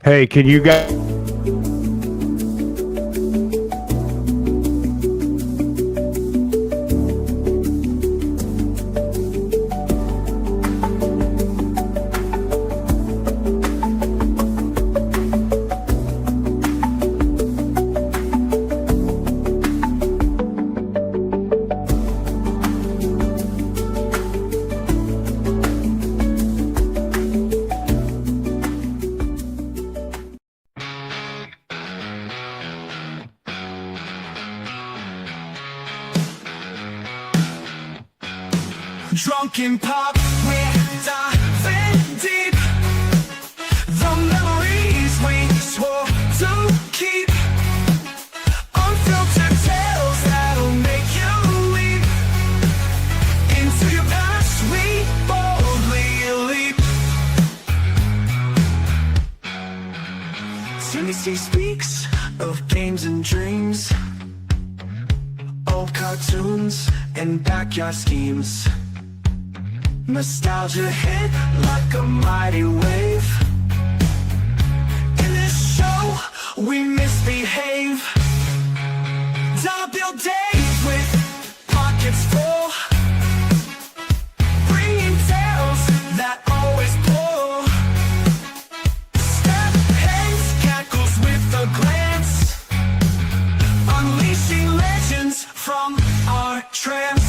Hey, can you guys? Drunken pop, we're diving deep. The memories we swore to keep. Unfiltered tales that'll make you leap. Into your past we boldly leap. Timothy speaks of games and dreams, old cartoons and backyard schemes. Nostalgia hit like a mighty wave. In this show, we misbehave. Double days with pockets full, bringing tales that always pull. Step heads, cackles with a glance, unleashing legends from our trance.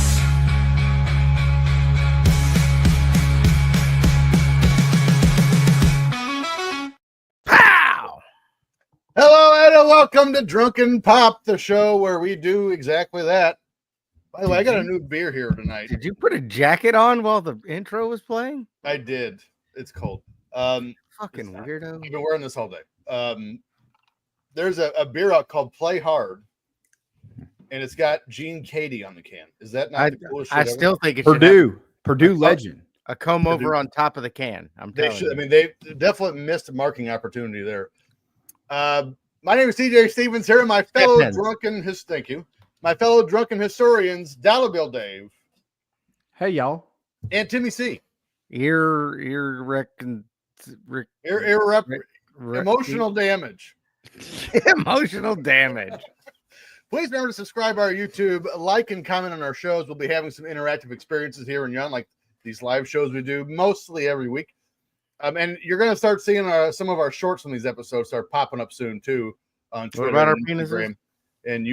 Hello and welcome to Drunken Pop, the show where we do exactly that. By the way, I got a new beer here tonight. Did you put a jacket on while the intro was playing? I did. It's cold. Fucking I've weirdo. been wearing this all day. There's a beer out called Play Hard, and it's got Gene Katie on the can. Is that not the coolest shit I ever? still think it should have Purdue legend. a comb over on top of the can. I'm They telling should. you. I mean, they definitely missed a marking opportunity there. My name is TJ Stevens here, and my fellow Depends. my fellow drunken historians, Dollar Bill Dave Hey, y'all. and Timmy C. Emotional damage. emotional damage. Please remember to subscribe to our YouTube, like and comment on our shows. We'll be having some interactive experiences here and yon, like these live shows we do mostly every week. And you're going to start seeing some of our shorts from these episodes start popping up soon too on Twitter, about our and penises? Instagram, and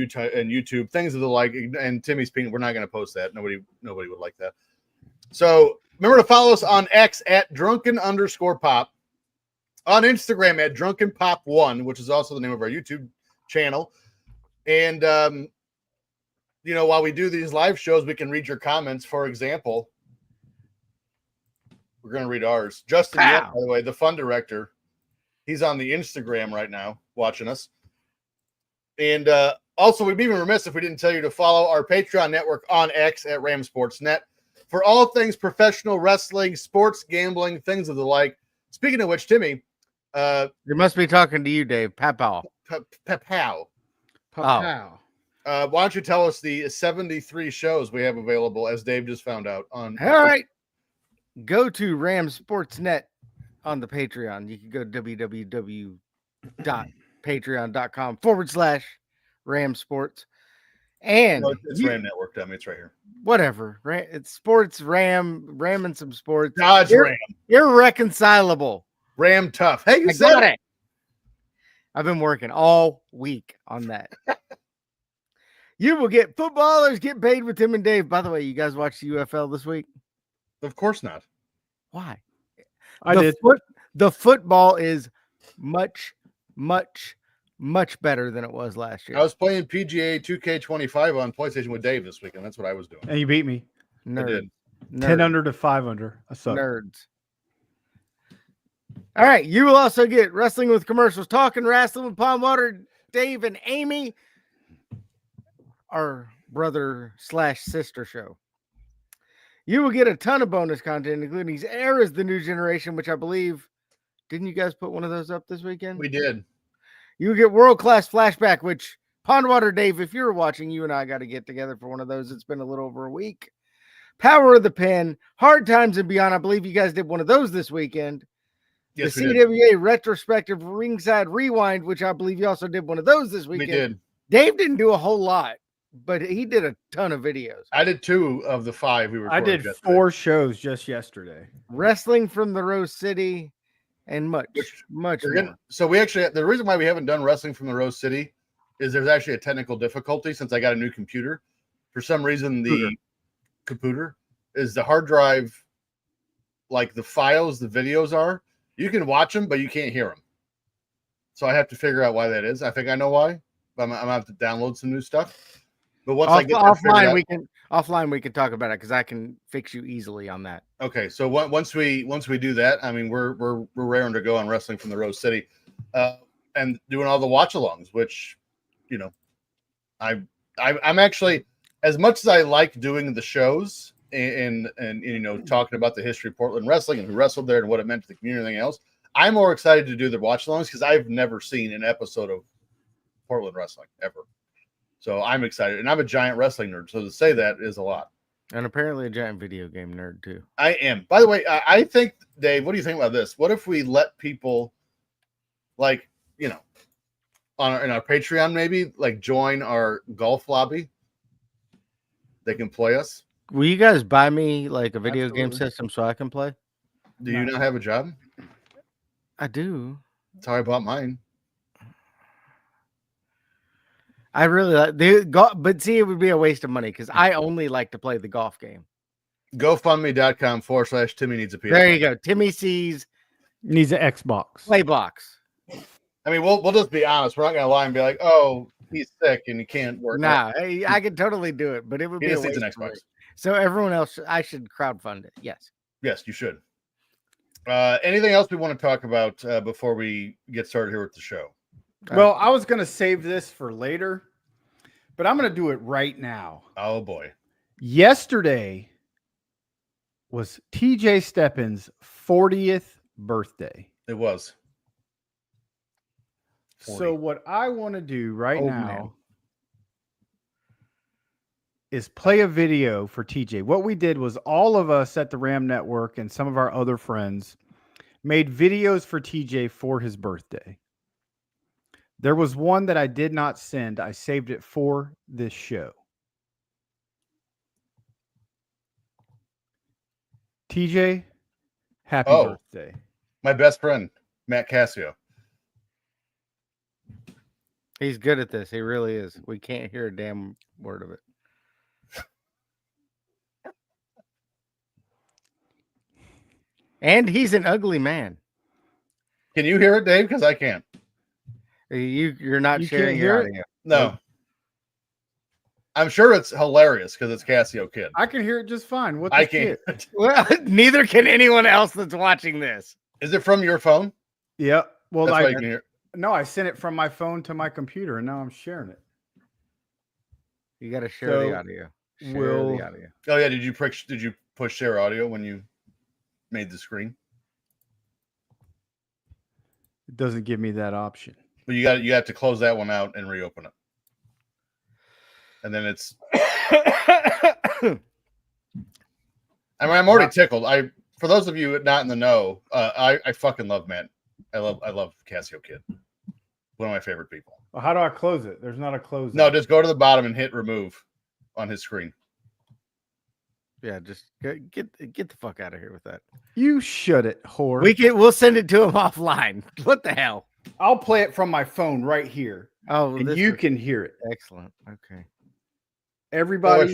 YouTube, things of the like. And Timmy's penis, we're not going to post that. Nobody would like that. So remember to follow us on X at drunken_pop, on Instagram at drunkenpop1, which is also the name of our YouTube channel. And while we do these live shows, we can read your comments. For example, we're going to read ours. Justin, Yett, by the way, the fun director, he's on the Instagram right now watching us. And also, we'd be even remiss if we didn't tell you to follow our Patreon network on X at Ram Sports Net for all things professional wrestling, sports, gambling, things of the like. Speaking of which, Timmy, They must be talking to you, Dave. Papow. Papow. Oh. Why don't you tell us the 73 shows we have available, as Dave just found out on. All right. Go to Ram Sports Net on the Patreon. You can go to www.patreon.com/Ram Sports. And No, it's Ram Network, dummy. It's right here. whatever. It's sports, ramming some sports. Dodge Ram. Irreconcilable. Ram tough. Hey, you I said got it. I've been working all week on that. You will get footballers get paid with Tim and Dave. By the way, you guys watched the UFL this week? Of course not. Why? I did. The football is much, much, much better than it was last year. I was playing PGA 2K25 on PlayStation with Dave this weekend. That's what I was doing. And you beat me. I did. 10 under to 5 under. I suck. Nerds. All right. You will also get Wrestling with Commercials, Talking Wrestling with Palm Water, Dave and Amy, our brother/sister show. You will get a ton of bonus content, including Era's The New Generation, which I believe, didn't you guys put one of those up this weekend? We did. You will get World Class Flashback, which Pondwater Dave, if you're watching, you and I got to get together for one of those. It's been a little over a week. Power of the Pen, Hard Times and Beyond. I believe you guys did one of those this weekend. Yes, the we did. CWA retrospective ringside rewind, which I believe you also did one of those this We weekend. did. Dave didn't do a whole lot, but he did a ton of videos. I did 2 of the 5 we recorded. I did yesterday. 4 shows just yesterday. Wrestling from the Rose City and much We're more. gonna, so we actually, the reason why we haven't done Wrestling from the Rose City is there's actually a technical difficulty since I got a new computer. For some reason, the computer is the hard drive, like the files, the videos are. You can watch them, but you can't hear them. So I have to figure out why that is. I think I know why. But I'm gonna have to download some new stuff. But once I get that figured offline, out, we can talk about it because I can fix you easily on that. okay. So once we do that, I mean we're raring to go on Wrestling from the Rose City, and doing all the watch-alongs, which, you know, I'm actually, as much as I like doing the shows and you know, talking about the history of Portland wrestling and who wrestled there and what it meant to the community and everything else, I'm more excited to do the watch-alongs because I've never seen an episode of Portland wrestling ever. So I'm excited, and I'm a giant wrestling nerd. So to say that is a lot. And apparently a giant video game nerd too. I am. By the way, I think, Dave, what do you think about this? What if we let people, like, you know, in our Patreon, maybe, like, join our golf lobby? They can play us. Will you guys buy me like a video game Absolutely. system so I can play? Do you not have a job? I do. That's how I bought mine. I really like the golf, but see, it would be a waste of money because I only like to play the golf game. GoFundMe.com/Timmy needs a PS. There you go. Timmy sees Needs an Xbox. play box. I mean, we'll just be honest. We're not gonna lie and be like, oh, he's sick and he can't work. Nah, hey, I could totally do it, but it would He be a just needs waste an of money. Xbox. So everyone else, I should crowdfund it. Yes. Yes, you should. Anything else we want to talk about before we get started here with the show? Well, I was going to save this for later, but I'm going to do it right now. Oh boy. Yesterday was TJ Steppins' 40th birthday. It was. So what I want to do right Old now man. is play a video for TJ. What we did was all of us at the Ram Network and some of our other friends made videos for TJ for his birthday. There was one that I did not send. I saved it for this show. TJ, happy birthday. My best friend, Matt Cassio. He's good at this. He really is. We can't hear a damn word of it. And he's an ugly man. Can you hear it, Dave? Because I can't. You're not You sharing can't your hear it? audio. No. I'm sure it's hilarious because it's Cassio Kid. I can hear it just fine. What the I can't. shit? Well, neither can anyone else that's watching this. Is it from your phone? Yep. Well, That's why I you can hear. no, I sent it from my phone to my computer, and now I'm sharing it. You got to share So, the audio. Share we'll- the audio. Oh yeah, did you push share audio when you made the screen? It doesn't give me that option. But you have to close that one out and reopen it. And then it's. I mean, I'm already tickled. For those of you not in the know, I fucking love Matt. I love Cassio Kid. One of my favorite people. Well, how do I close it? There's not a close. No, option. just go to the bottom and hit remove on his screen. Yeah, just get the fuck out of here with that. You shut it, whore. We'll send it to him offline. What the hell? I'll play it from my phone right here, Oh, and this you was can hear it. excellent. Okay. Everybody,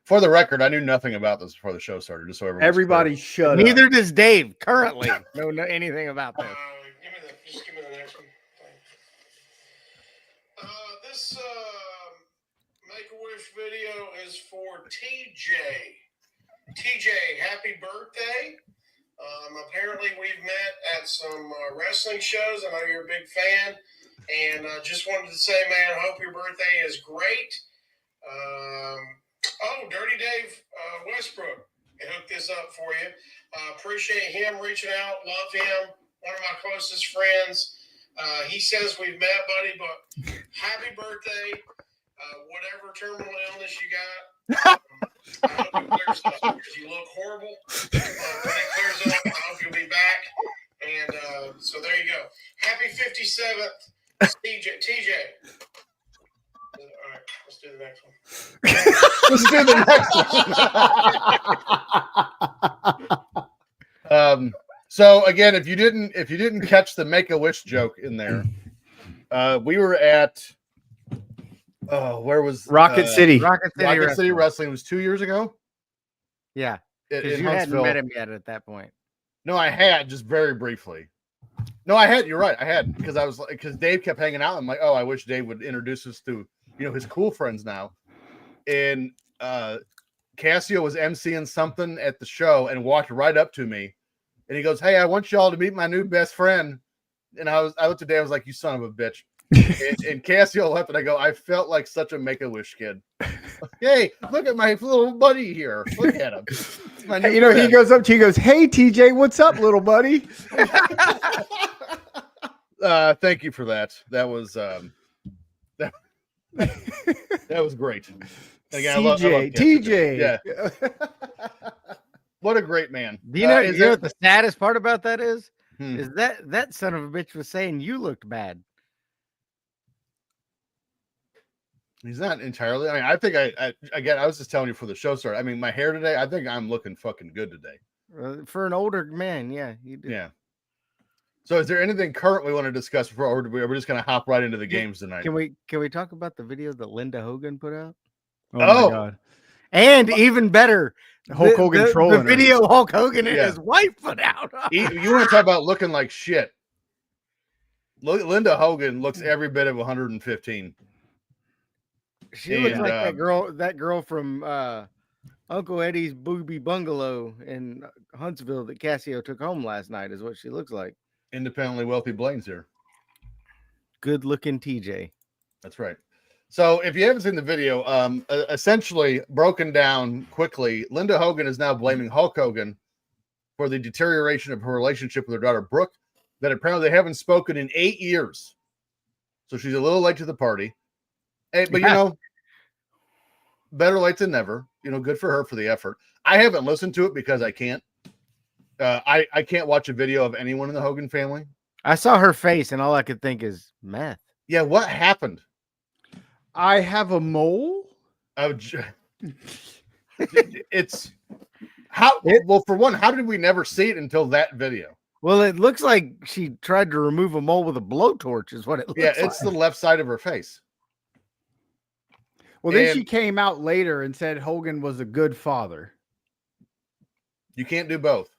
For the record, I knew nothing about this before the show started. Just so everybody, shut up. Neither does Dave currently know anything about this. Just give me the next one. This Make-A-Wish video is for TJ. TJ, happy birthday. Apparently we've met at some wrestling shows. I know you're a big fan. And just wanted to say, man, I hope your birthday is great. Dirty Dave Westbrook hooked this up for you. Appreciate him reaching out. Love him. One of my closest friends. He says we've met, buddy, but happy birthday. Whatever terminal illness you got, I hope it clears up because you look horrible. When it clears up, I hope you'll be back And so there you go. Happy 57th, TJ. All right, let's do the next one. Let's do the next one. So again, if you didn't catch the Make-A-Wish joke in there, we were at where was Rocket City. Rocket City. Rocket Wrestling. City Wrestling was 2 years ago. Yeah, In because you hadn't Huntsville. met him yet at that point. No, I had just very briefly. No, I had. You're right. I had because Dave kept hanging out. I'm like, oh, I wish Dave would introduce us to his cool friends now. And Cassio was emceeing something at the show and walked right up to me, and he goes, "Hey, I want y'all to meet my new best friend." And I looked at Dave. I was like, "You son of a bitch." and Cassio left, and I go, "I felt like such a Make-A-Wish kid." Hey, look at my little buddy here. Look at him. It's my new He friend. goes up to you, he goes, "Hey, TJ, what's up, little buddy?" Thank you for that. That was that was great. Again, I love TJ. Yeah. What a great man. Do you know, Is you know it- what the saddest part about that is? Hmm. Is that son of a bitch was saying you looked bad. He's not entirely. I mean, I think I was just telling you before the show started. I mean, my hair today, I think I'm looking fucking good today. For an older man, yeah, you did. Yeah. So, is there anything current we want to discuss before, or are we just going to hop right into the games tonight? Can we talk about the video that Linda Hogan put out? Oh, Oh. my God. And even better, Hulk Hogan trolling the her. video Hulk Hogan and Yeah. his wife put out. You want to talk about looking like shit? Linda Hogan looks every bit of 115. She looks And, like that girl from Uncle Eddie's Booby Bungalow in Huntsville that Cassio took home last night is what she looks like. Independently wealthy Blaine's here. Good looking TJ. That's right. So if you haven't seen the video, essentially broken down quickly, Linda Hogan is now blaming Hulk Hogan for the deterioration of her relationship with her daughter Brooke, that apparently they haven't spoken in 8 years. So she's a little late to the party. Hey, but Yeah. Better late than never. Good for her for the effort. I haven't listened to it because I can't. I can't watch a video of anyone in the Hogan family. I saw her face and all I could think is meth. Yeah, what happened? I have a mole. It's how well, for one, how did we never see it until that video? Well, it looks like she tried to remove a mole with a blowtorch, is what it looks Yeah, like. it's the left side of her face. Well, then And- she came out later and said Hogan was a good father. You can't do both.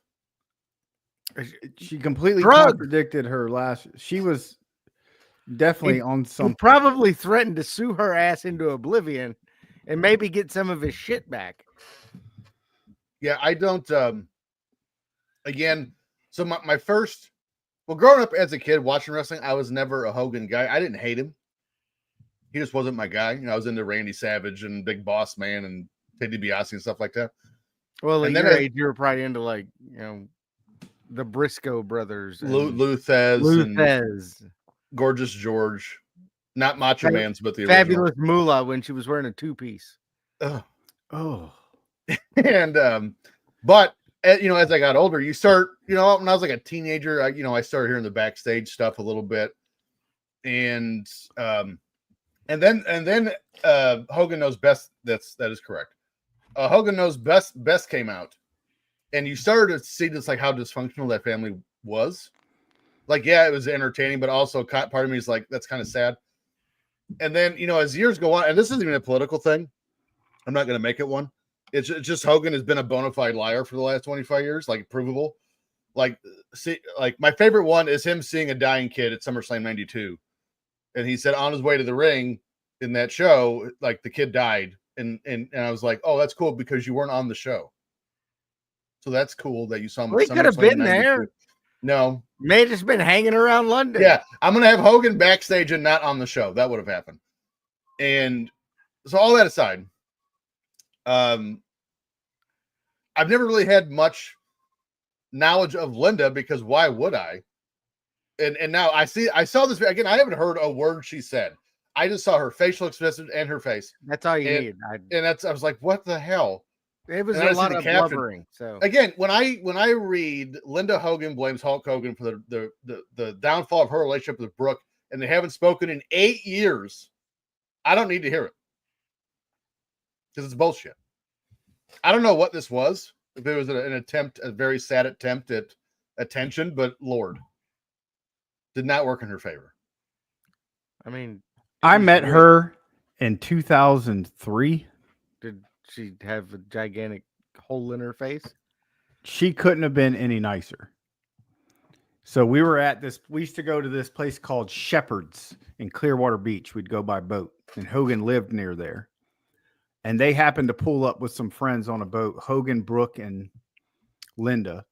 She completely Drug. contradicted her last. She was definitely on He some. probably threatened to sue her ass into oblivion and maybe get some of his shit back. Yeah, I don't. Again, so my first, growing up as a kid watching wrestling, I was never a Hogan guy. I didn't hate him. He just wasn't my guy. I was into Randy Savage and Big Boss Man and Ted DiBiase and stuff like that. Well, at And then your I- age, you were probably into the Briscoe brothers, and Luthez and Luthez, Gorgeous George, not Macho Fab- Man's, but the Fabulous Moolah when she was wearing a two-piece. original. Oh, And but as I got older, you start, when I was like a teenager, I started hearing the backstage stuff a little bit, and then Hogan Knows Best. That is correct. Hogan Knows Best came out, and you started to see just like how dysfunctional that family was. Like, yeah, it was entertaining, but also part of me is like, that's kind of sad. And then as years go on, and this isn't even a political thing, I'm not going to make it one. It's just Hogan has been a bona fide liar for the last 25 years, like provable. Like, see, like my favorite one is him seeing a dying kid at SummerSlam '92, and he said on his way to the ring in that show, like the kid died, and I was like, oh, that's cool because you weren't on the show, so that's cool that you saw him. Well, at he could have SummerSlam been 92. there. No, May have just been hanging around London. yeah, I'm gonna have Hogan backstage and not on the show. That would have happened. And so all that aside, I've never really had much knowledge of Linda because why would I? And now I saw this again. I haven't heard a word she said. I just saw her facial expression and her face, That's all you And- need. and I was like, what the hell? It was And I a see lot the of caption. blubbering. So Again, when I read Linda Hogan blames Hulk Hogan for the downfall of her relationship with Brooke, and they haven't spoken in 8 years, I don't need to hear it because it's bullshit. I don't know what this was. If it was an attempt, a very sad attempt at attention, but Lord, did not work in her favor. I mean, I she's met rich. her in 2003. Did she have a gigantic hole in her face? She couldn't have been any nicer. So we were at this, we used to go to this place called Shepherd's in Clearwater Beach. We'd go by boat, and Hogan lived near there. And they happened to pull up with some friends on a boat, Hogan, Brooke, and Linda.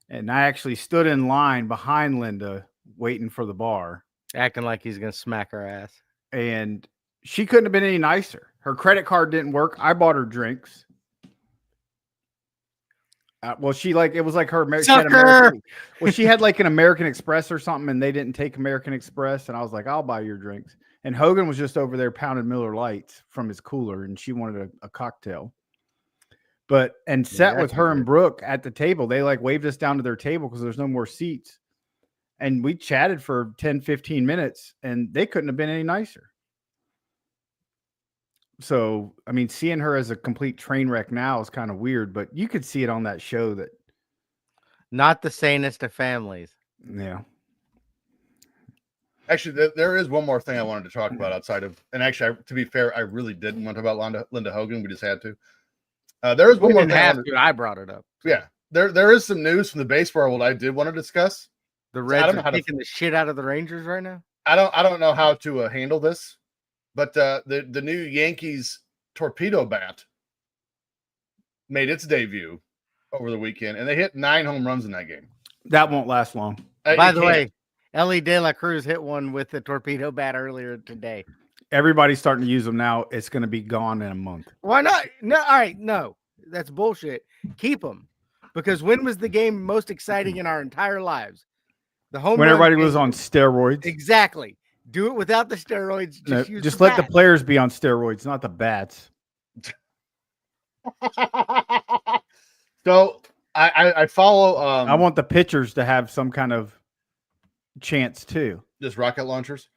And I actually stood in line behind Linda waiting for the bar. Acting like he's gonna smack her ass. And she couldn't have been any nicer. Her credit card didn't work. I bought her drinks. Well, she like, it was like her she had Sucker! American, well, she had like an American Express or something, and they didn't take American Express. And I was like, I'll buy your drinks. And Hogan was just over there pounding Miller Lights from his cooler, and she wanted a cocktail. And sat that's with her and weird. Brooke at the table. They like waved us down to their table because there's no more seats. And we chatted for 10, 15 minutes, and they couldn't have been any nicer. So, I mean, seeing her as a complete train wreck now is kind of weird, but you could see it on that show that, Not the sanest of families. yeah. Actually, there is one more thing I wanted to talk about outside of, and actually, to be fair, I really didn't want to talk about Linda Hogan. We just had to. There is one We more didn't thing. have to. I brought it up. Yeah, there is some news from the baseball world I did want to discuss. The I Reds don't know are how to- kicking the shit out of the Rangers right now. I don't know how to handle this, but the new Yankees torpedo bat made its debut over the weekend, and they hit 9 home runs in that game. That won't last long. By You the can't. way, Ellie De La Cruz hit one with the torpedo bat earlier today. Everybody's starting to use them now. It's going to be gone in a month. Why not? No, all right, no, that's bullshit. Keep them, because when was the game most exciting in our entire lives? The home When run everybody game. was on steroids. Exactly. Do it without the steroids. Just, No, use just the let the bat. players be on steroids, not the bats. So I follow. I want the pitchers to have some kind of chance too. just rocket launchers.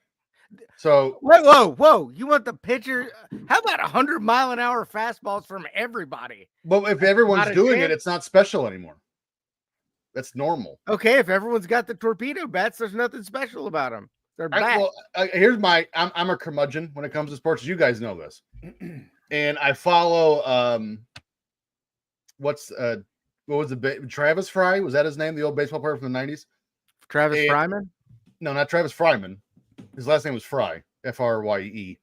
So Whoa! You want the pitcher? How about 100-mile-an-hour fastballs from everybody? but if everyone's Not a doing it, chance. it's not special anymore. That's normal. Okay, if everyone's got the torpedo bats, there's nothing special about them. They're bats. Here's I'm a curmudgeon when it comes to sports. You guys know this, and I follow. What was Travis Fry? Was that his name? The old baseball player from the 90s? Travis and- Fryman. No, not Travis Fryman. His last name was Fry, Frye.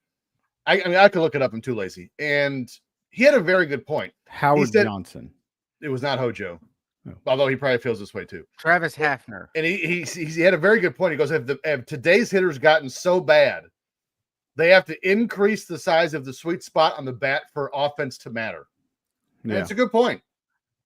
I mean, I could look it up. I'm too lazy. And he had a very good point. Howard said- Johnson. It was not Hojo, Oh. although he probably feels this way too. Travis Hafner. And he had a very good point. He goes, if today's hitters gotten so bad, they have to increase the size of the sweet spot on the bat for offense to matter. And Yeah. it's a good point.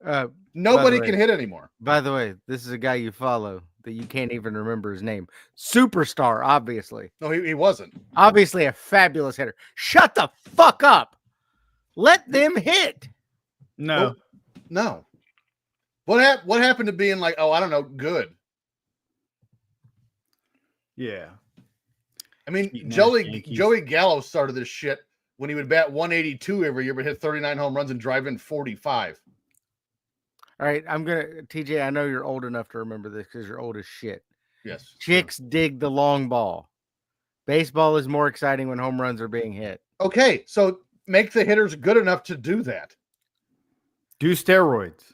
By Nobody the way- can hit anymore. By the way, this is a guy you follow that you can't even remember his name. Superstar, obviously. No, he wasn't. Obviously a fabulous hitter. Shut the fuck up. Let them hit. No. No. What happened to being like, oh, I don't know, good? Yeah. I mean, Eating ass Yankees. Joey Gallo started this shit when he would bat 182 every year, but hit 39 home runs and drive in 45. All right, TJ, I know you're old enough to remember this because you're old as shit. Yes. Chicks dig the long ball. Baseball is more exciting when home runs are being hit. Okay, so make the hitters good enough to do that. Do steroids.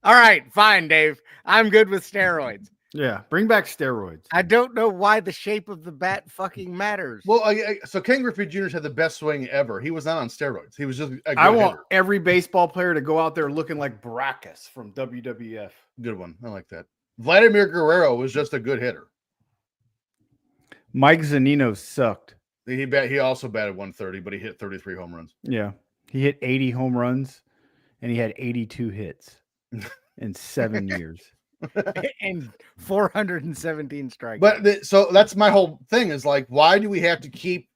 All right, fine, Dave. I'm good with steroids. Yeah. Bring back steroids. I don't know why the shape of the bat fucking matters. Well, so Ken Griffey Jr. had the best swing ever. He was not on steroids. He was just a good I want hitter. every baseball player to go out there looking like Baracus from WWF. Good one. I like that. Vladimir Guerrero was just a good hitter. Mike Zunino sucked. He also batted 130, but he hit 33 home runs. Yeah. He hit 80 home runs and he had 82 hits in 7 years. And 417 strikes. But so that's my whole thing is like, why do we have to keep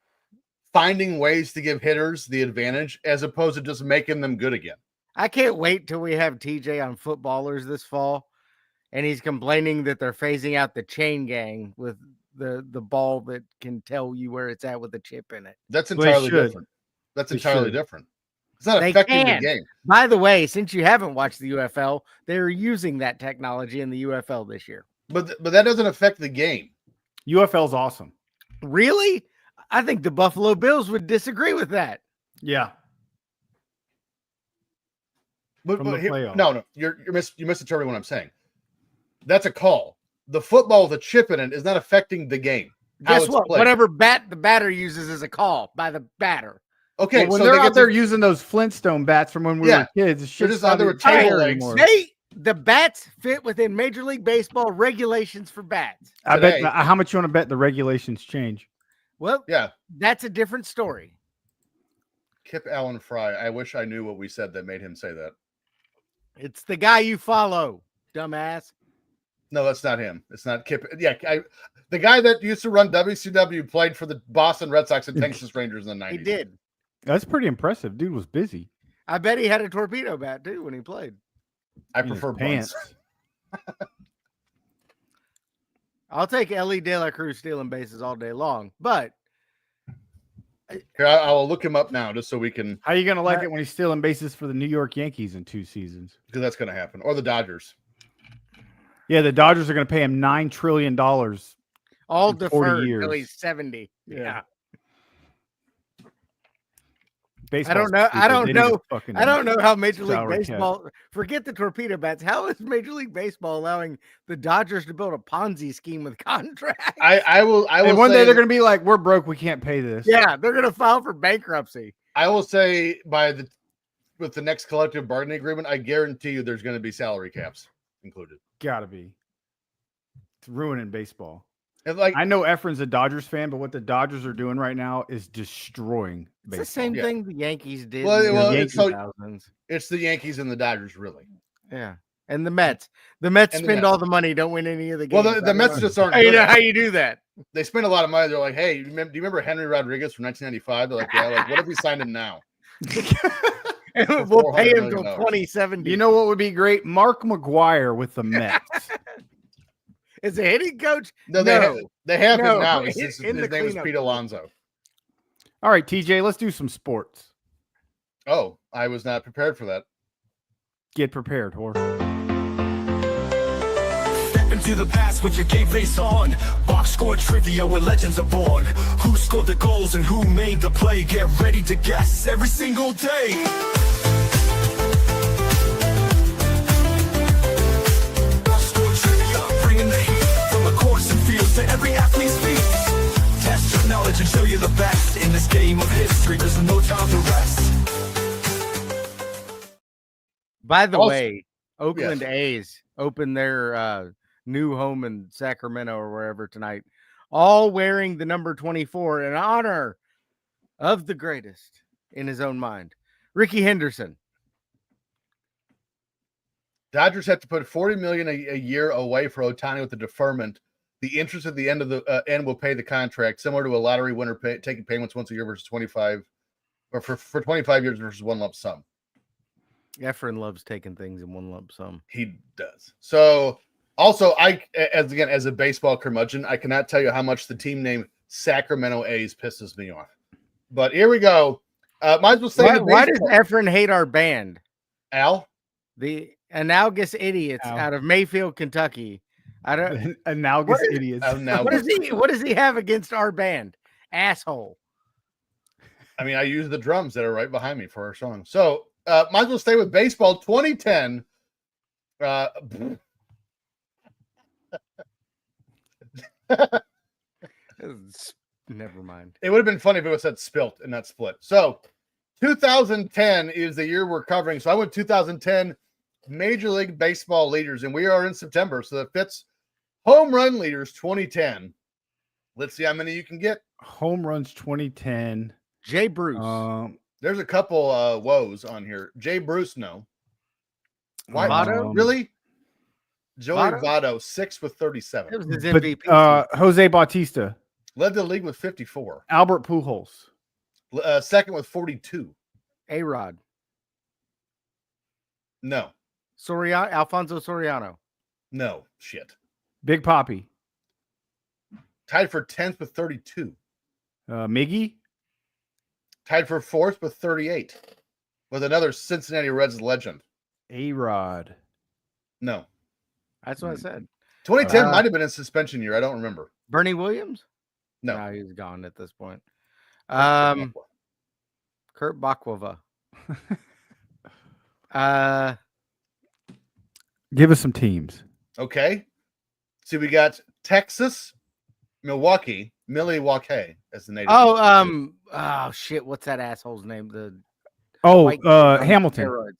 finding ways to give hitters the advantage as opposed to just making them good again. I can't wait till we have TJ on Footballers this fall, and he's complaining that they're phasing out the chain gang with the ball that can tell you where it's at with a chip in it. That's Well, they entirely should. different. That's They entirely should. different. It's not They affecting can. the game. By the way, since you haven't watched the UFL, they're using that technology in the UFL this year. But that doesn't affect the game. UFL's awesome. Really? I think the Buffalo Bills would disagree with that. Yeah. But, From the playoffs. no, you misinterpreting what I'm saying. That's a call. The football with a chip in it is not affecting the game. how Guess it's what? played. Whatever bat the batter uses is a call by the batter. Okay, Well, when so they're they out get there to- using those Flintstone bats from when we Yeah. were kids, it's They're just just not out there even with table fair legs. anymore. The bats fit within Major League Baseball regulations for bats. I bet. today- How much you want to bet the regulations change? Well, yeah, that's a different story. Kip Allen Fry. I wish I knew what we said that made him say that. It's the guy you follow, dumbass. No, that's not him. It's not Kip. Yeah, the guy that used to run WCW played for the Boston Red Sox and Texas Rangers in the 90s. He did. That's pretty impressive. Dude was busy. I bet he had a torpedo bat too when he played. I In his prefer pants. bunts. I'll take Ellie De La Cruz stealing bases all day long, but Here, I will look him up now just so we can, How you gonna like it when he's stealing bases for the New York Yankees in 2 seasons? because that's going to happen. Or the Dodgers. Yeah, the Dodgers are gonna pay him $9 trillion. all In 40 deferred years. till he's 70. Yeah. Yeah. Baseball's know- I stupid. don't They need know- to fucking I don't know how Major League salary cap. Baseball, forget the torpedo bats. How is Major League Baseball allowing the Dodgers to build a Ponzi scheme with contracts? I will And one say, day they're gonna be like, "We're broke. We can't pay this." Yeah, they're going to file for bankruptcy. I will say with the next collective bargaining agreement, I guarantee you there's going to be salary caps included. Gotta be. It's ruining baseball. And like I know Efren's a Dodgers fan, but what the Dodgers are doing right now is destroying It's baseball. the same Yeah. thing the Yankees did Well, in well, the it's so- 2000s. it's the Yankees and the Dodgers, really. Yeah. And the Mets. The Mets And the spend Mets. all the money, don't win any of the games. Well, the I don't Mets know. just aren't How you good know at how it. you do that? They spend a lot of money. They're like, hey, do you remember Henry Rodriguez from 1995? They're like, yeah. Like, what if we signed him now? We'll pay him $400 till million. 2070. You know what would be great? Mark McGuire with the Mets. is a hitting coach? No, they have No, him now. in- His in the name is cleanup. Pete Alonso. All right, TJ, let's do some sports. Oh, I was not prepared for that. Get prepared, whore. Step into the past with your game face on. Box score trivia where legends are born. Who scored the goals and who made the play? Get ready to guess every single day. Box score trivia, bringing the heat from the courts and fields to every athlete's feet. Test your knowledge and show you the best in this game of history. There's no time to rest. By the Also- way, Oakland A's open their new home in Sacramento or wherever tonight, all wearing the number 24 in honor of the greatest in his own mind, Ricky Henderson. Dodgers have to put $40 million a year away for Ohtani with the deferment. The interest at the end of the end will pay the contract, similar to a lottery winner taking payments once a year versus 25, or for 25 years versus one lump sum. Efren loves taking things in one lump sum. He does. So also, as a baseball curmudgeon, I cannot tell you how much the team name Sacramento A's pisses me off. But here we go. Might as well say Why does Efren hate our band? Al? The Analogous Idiots Ow. out of Mayfield, Kentucky. I don't. Analogous What- idiots. Now, What does he have against our band? Asshole. I mean, I use the drums that are right behind me for our song. So might as well stay with baseball. 2010. Never mind. It would have been funny if it was said spilt and not split. So 2010 is the year we're covering. So I went 2010 Major League Baseball leaders, and we are in September. So that fits home run leaders 2010. Let's see how many you can get. Home runs 2010. Jay Bruce. There's a couple woes on here. Jay Bruce, no. Why? Votto? Really? Joey Votto? Votto, 6 with 37. It was his But MVP. Jose Bautista, Led the league with 54. Albert Pujols. Second with 42. A-Rod. No. Alfonso Soriano. No. Shit. Big Poppy. Tied for 10th with 32. Miggy. Tied for 4th with 38. With another Cincinnati Reds legend. A-Rod. No. That's what I said. 2010 might have been a suspension year. I don't remember. Bernie Williams? No. He's gone at this point. Kurt Baklava. Give us some teams. Okay. See, we got Texas, Milwaukee as the native. Oh shit! What's that asshole's name? The white kid on Hamilton. steroids.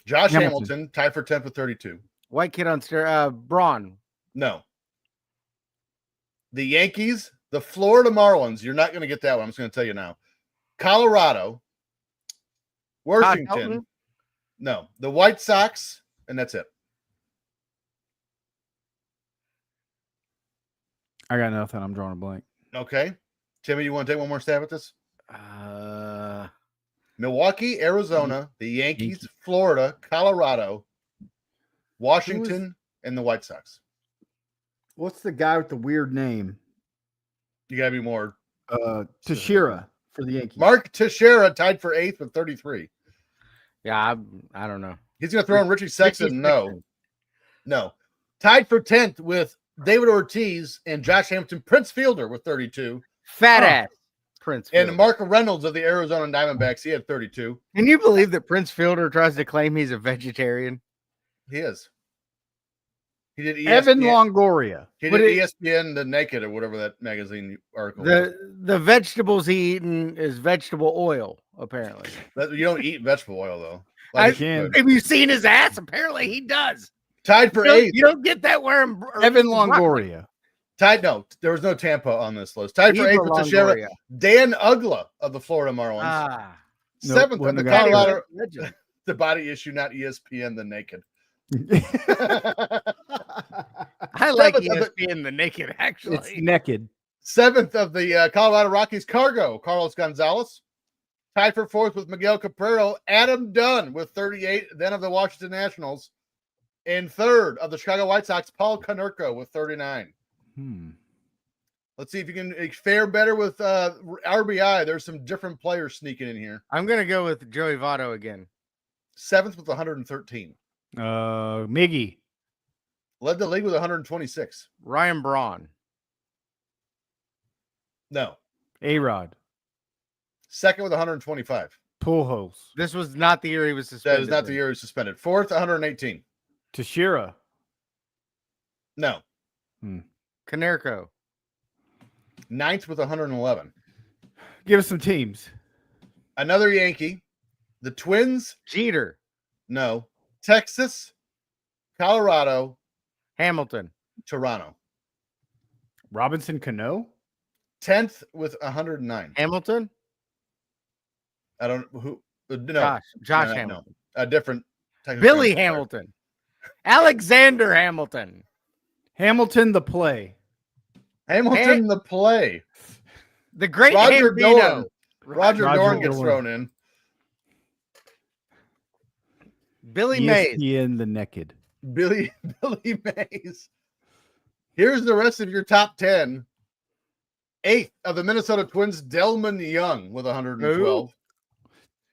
Josh Hamilton. Hamilton, tied for 10th with 32. White kid on steroids. Braun. No. The Yankees, the Florida Marlins. You're not going to get that one. I'm just going to tell you now. Colorado, Washington. Helton? No. The White Sox, and that's it. I got nothing. I'm drawing a blank. Okay. Timmy, you want to take one more stab at this? Uh, Milwaukee, Arizona, the Yankees, Florida, Colorado, Washington, and the White Sox. What's the guy with the weird name? You got to be more. Teixeira for the Yankees. Mark Teixeira tied for 8th with 33. yeah, I don't know. He's going to throw in Richie Sexton. No. Tied for 10th with David Ortiz and Josh Hampton, Prince Fielder with 32. Fat ass Prince Fielder. And Mark Reynolds of the Arizona Diamondbacks, he had 32. Can you believe that Prince Fielder tries to claim he's a vegetarian? He is. He did ESPN. Evan Longoria. He did ESPN The Naked or whatever that magazine article was. The vegetables he eating is vegetable oil, apparently. You don't eat vegetable oil, though. I Like, can. Have you seen his ass? Apparently he does. tied for 8th. You don't get that wearing Evan Longoria. No, there was no Tampa on this list. Tied for 8th with Teixeira. Dan Ugla of the Florida Marlins. Nope, 7th of wouldn't the have got Colorado. Legend. The Body Issue, not ESPN The Naked. I like Seventh of the- ESPN The Naked, actually. It's naked. 7th of the Colorado Rockies, Cargo, Carlos Gonzalez. Tied for 4th with Miguel Caprero, Adam Dunn with 38, then of the Washington Nationals. And 3rd of the Chicago White Sox, Paul Konerko with 39. Let's see if you can fare better with RBI. There's some different players sneaking in here. I'm going to go with Joey Votto again. 7th with 113. Miggy. Led the league with 126. Ryan Braun. No. A-Rod. 2nd with 125. Pujols. This was not the year he was That suspended. is not the year he was suspended. 4th, 118. Teixeira. No. Konerko. 9th with 111. Give us some teams. Another Yankee. The Twins. Jeter. No. Texas. Colorado. Hamilton. Toronto. Robinson Cano. 10th with 109. Hamilton. I don't who. No. Josh No. Hamilton. A different. Billy Hamilton. Alexander Hamilton. Hamilton the play. Hamilton the play. The great Roger Gambino. Dolan. Roger Dolan gets Dolan. thrown in. Billy Mays. ESPN the naked. Billy Mays. Here's the rest of your top 10. 8th of the Minnesota Twins, Delman Young with 112.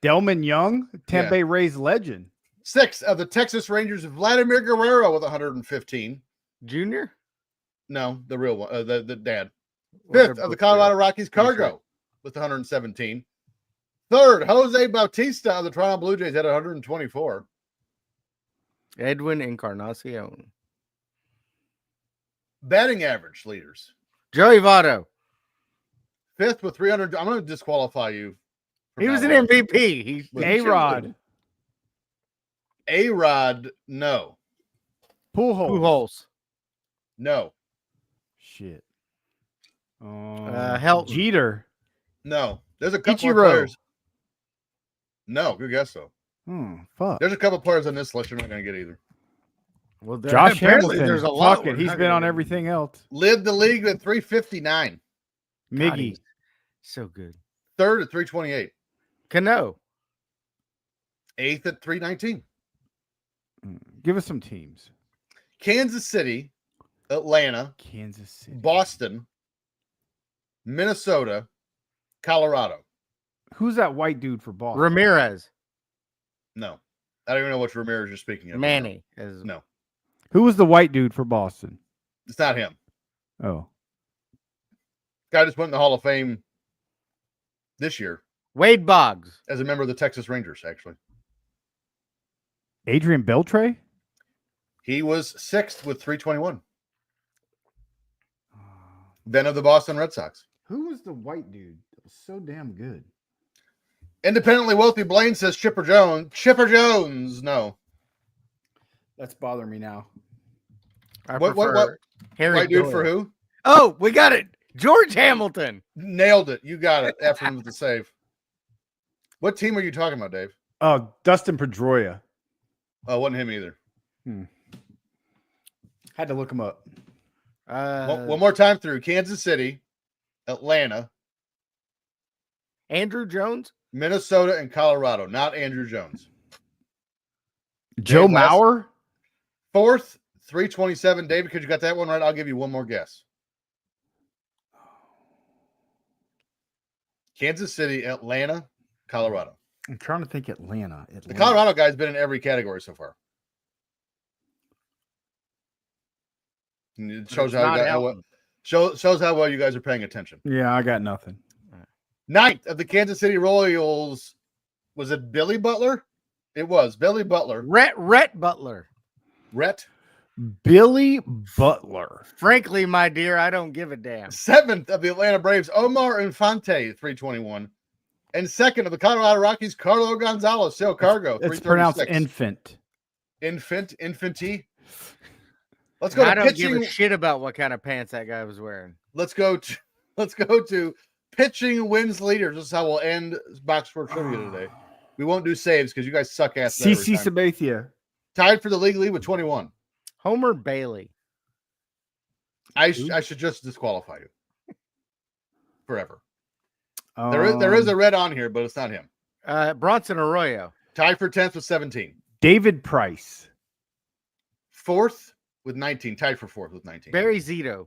Delman Young, Tampa Bay Rays legend. 6th of the Texas Rangers, Vladimir Guerrero with 115. Junior? No, the real one, the dad. 5th of the Colorado Rockies, Cargo with 117. 3rd, Jose Bautista of the Toronto Blue Jays at 124. Edwin Encarnacion. Batting average leaders. Joey Votto. 5th with 300. I'm going to disqualify you. He was an MVP. A-Rod. A-Rod, no. Pujols. No. Shit. Helton. Jeter. No. There's a couple of Ichiro. players. No, good guess though. Fuck. There's a couple of players on this list you're not going to get either. Well, Josh apparently Hamilton. There's a lot. Fuck it. we're He's not been gonna on get. everything else. Led the league at 359. God, Miggy. so good. Third at 328. Cano. Eighth at 319. Give us some teams. Kansas City, Atlanta, Kansas City. Boston, Minnesota, Colorado. Who's that white dude for Boston? Ramirez. No. I don't even know which Ramirez you're speaking of. Manny. Is No. Who was the white dude for Boston? It's not him. Oh, Guy just went in the Hall of Fame this year Wade Boggs. as a member of the Texas Rangers, actually. Adrian Beltre. He was sixth with 321. Then of the Boston Red Sox. Who was the white dude that was so damn good? Independently wealthy Blaine says Chipper Jones. Chipper Jones. No. That's bothering me now. I What prefer Harry white dude Doyle. for who? Oh, we got it. George Hamilton. Nailed it. You got it after him with the save. What team are you talking about, Dave? Oh, Dustin Pedroia. Oh, wasn't him either. Had to look him up. One more time through. Kansas City, Atlanta, Andrew Jones. Minnesota, and Colorado. Not Andrew Jones. Joe Dave, last- Mauer. Fourth, 327. David, because you got that one right, I'll give you one more guess. Kansas City, Atlanta, Colorado. I'm trying to think Atlanta. The Colorado guy's been in every category so far. And it shows It's not how well, Elton. shows how well you guys are paying attention. Yeah, I got nothing. Ninth of the Kansas City Royals. Was it Billy Butler? It was Billy Butler. Rhett Butler. Rhett. Billy Butler. Frankly, my dear, I don't give a damn. Seventh of the Atlanta Braves, Omar Infante, 321. And second of the Colorado Rockies, Carlo Gonzalez, Sail Cargo, It's pronounced 336. infant. Infantee. Let's go I to don't give pitching. a shit about what kind of pants that guy was wearing. Let's go to pitching wins leaders. This is how we'll end box score trivia today. We won't do saves because you guys suck ass. at that every CC time. Sabathia. Tied for the league lead with 21. Homer Bailey. I should just disqualify you forever. There is a red on here, but it's not him. Bronson Arroyo. Tied for 10th with 17. David Price. Fourth with 19. Tied for fourth with 19. Barry Zito.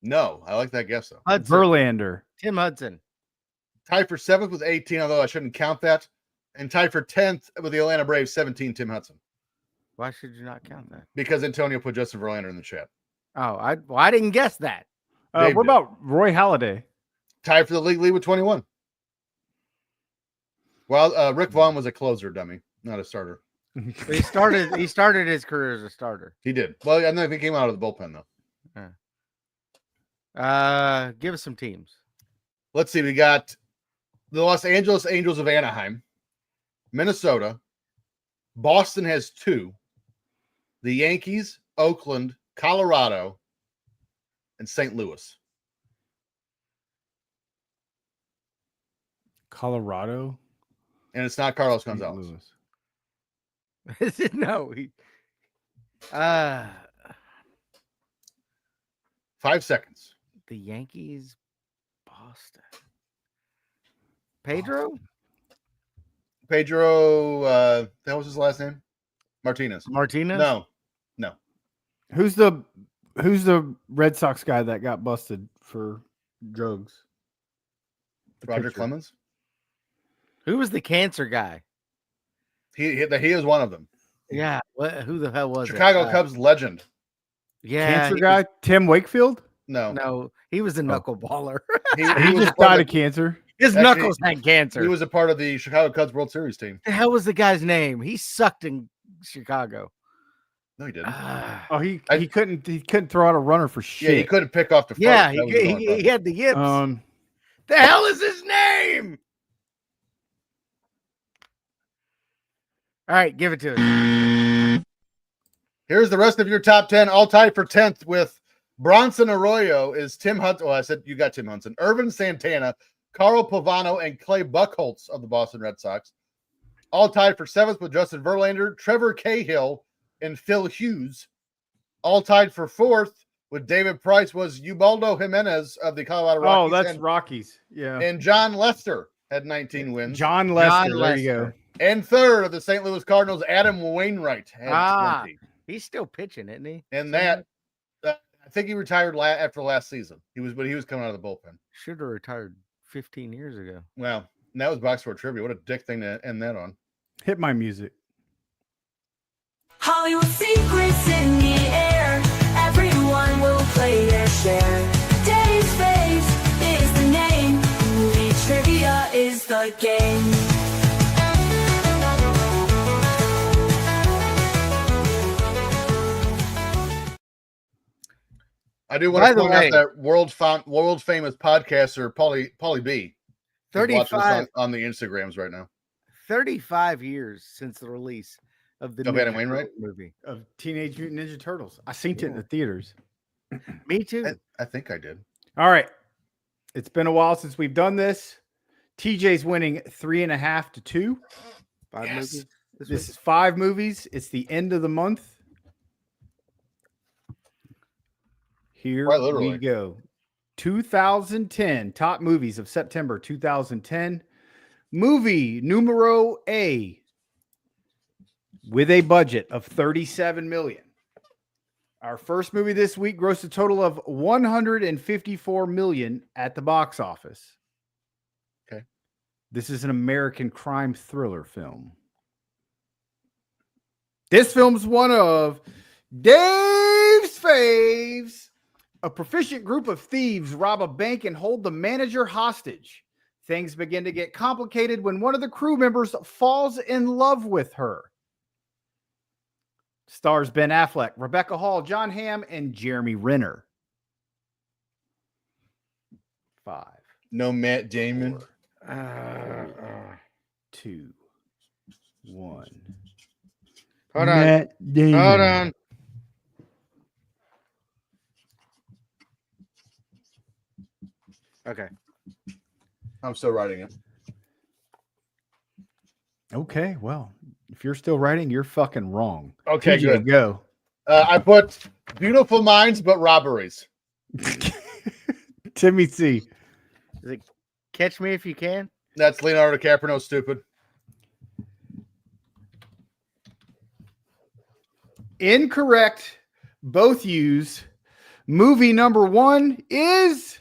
No, I like that guess though. Hudson. Verlander. Tim Hudson. Tied for seventh with 18, although I shouldn't count that. And tied for 10th with the Atlanta Braves, 17, Tim Hudson. Why should you not count that? Because Antonio put Justin Verlander in the chat. Oh, I didn't guess that. Dave What did. about Roy Halladay? Tied for the league lead with 21. Well, Rick Vaughn was a closer, dummy, not a starter. He started his career as a starter. He did. Well, I think he came out of the bullpen, though. Give us some teams. Let's see. We got the Los Angeles Angels of Anaheim, Minnesota. Boston has 2. The Yankees, Oakland, Colorado, and St. Louis. Colorado. And it's not Carlos St. Gonzalez. Louis. Is it? No. 5 seconds. The Yankees, Boston. Pedro? Pedro, that was his last name? Martinez. Martinez? No. Who's the Red Sox guy that got busted for drugs? The Roger pitcher. Clemens. Who was the cancer guy? He is one of them. Yeah. Who the hell was Chicago it? Cubs legend. Yeah. Cancer he guy? Tim Wakefield? No. No, he was a knuckleballer. He, He was just a part died of of cancer. His Actually, knuckles had cancer. he was a part of the Chicago Cubs World Series team. the hell was the guy's name? He sucked in Chicago. No, he didn't. Oh, he I- couldn't throw out a runner for Yeah, he shit. couldn't pick off the first. Yeah, That was the only he problem. had the yips. The hell is his name? All right, give it to us. Here's the rest of your top 10, all tied for 10th with Bronson Arroyo is Tim Hudson. Well, I said you got Tim Hudson. Irvin Santana, Carl Pavano, and Clay Buchholz of the Boston Red Sox. All tied for 7th with Justin Verlander, Trevor Cahill, and Phil Hughes. All tied for 4th with David Price was Ubaldo Jimenez of the Colorado Oh, Rockies. that's and, Rockies. Yeah. and John Lester had 19 wins. John Lester. John There you go. Lester. And third of the St. Louis Cardinals, Adam Wainwright had Ah. 20. He's still pitching, isn't he? And that, I think he retired after last season. He was coming out of the bullpen. Should have retired 15 years ago. Wow. And that was Box Score Trivia. What a dick thing to end that on. Hit my music. Hollywood secrets in the air. Everyone will play their share. Dave's Faves is the name. Movie trivia is the game. I do want By to the point way- out that world famous podcaster Paulie B. is watching us 35, on the Instagrams right now. 35 years since the release of the Of new Adam Wainwright? Turtle movie. Of Teenage Mutant Ninja Turtles. I seen it in the theaters. Me too. I think I did. All right. It's been a while since we've done this. TJ's winning 3.5 to 2. 5 Yes. movies. This is 5 movies. It's the end of the month. Here Quite we literally. go. 2010 top movies of September 2010. Movie numero A with a budget of 37 million. Our first movie this week grossed a total of 154 million at the box office. Okay. This is an American crime thriller film. This film's one of Dave's faves. A proficient group of thieves rob a bank and hold the manager hostage. Things begin to get complicated when one of the crew members falls in love with her. Stars Ben Affleck, Rebecca Hall, John Hamm, and Jeremy Renner. 5, No Matt Damon. 4, 2, 1. Hold on. Hold on. Okay. I'm still writing it. Okay, well, if you're still writing, you're fucking wrong. Okay, TJ, good. Go. I put Beautiful Minds, but robberies. Timmy C. Is it Catch Me If You Can? That's Leonardo DiCaprio. Stupid. Incorrect. Both use. Movie number 1 is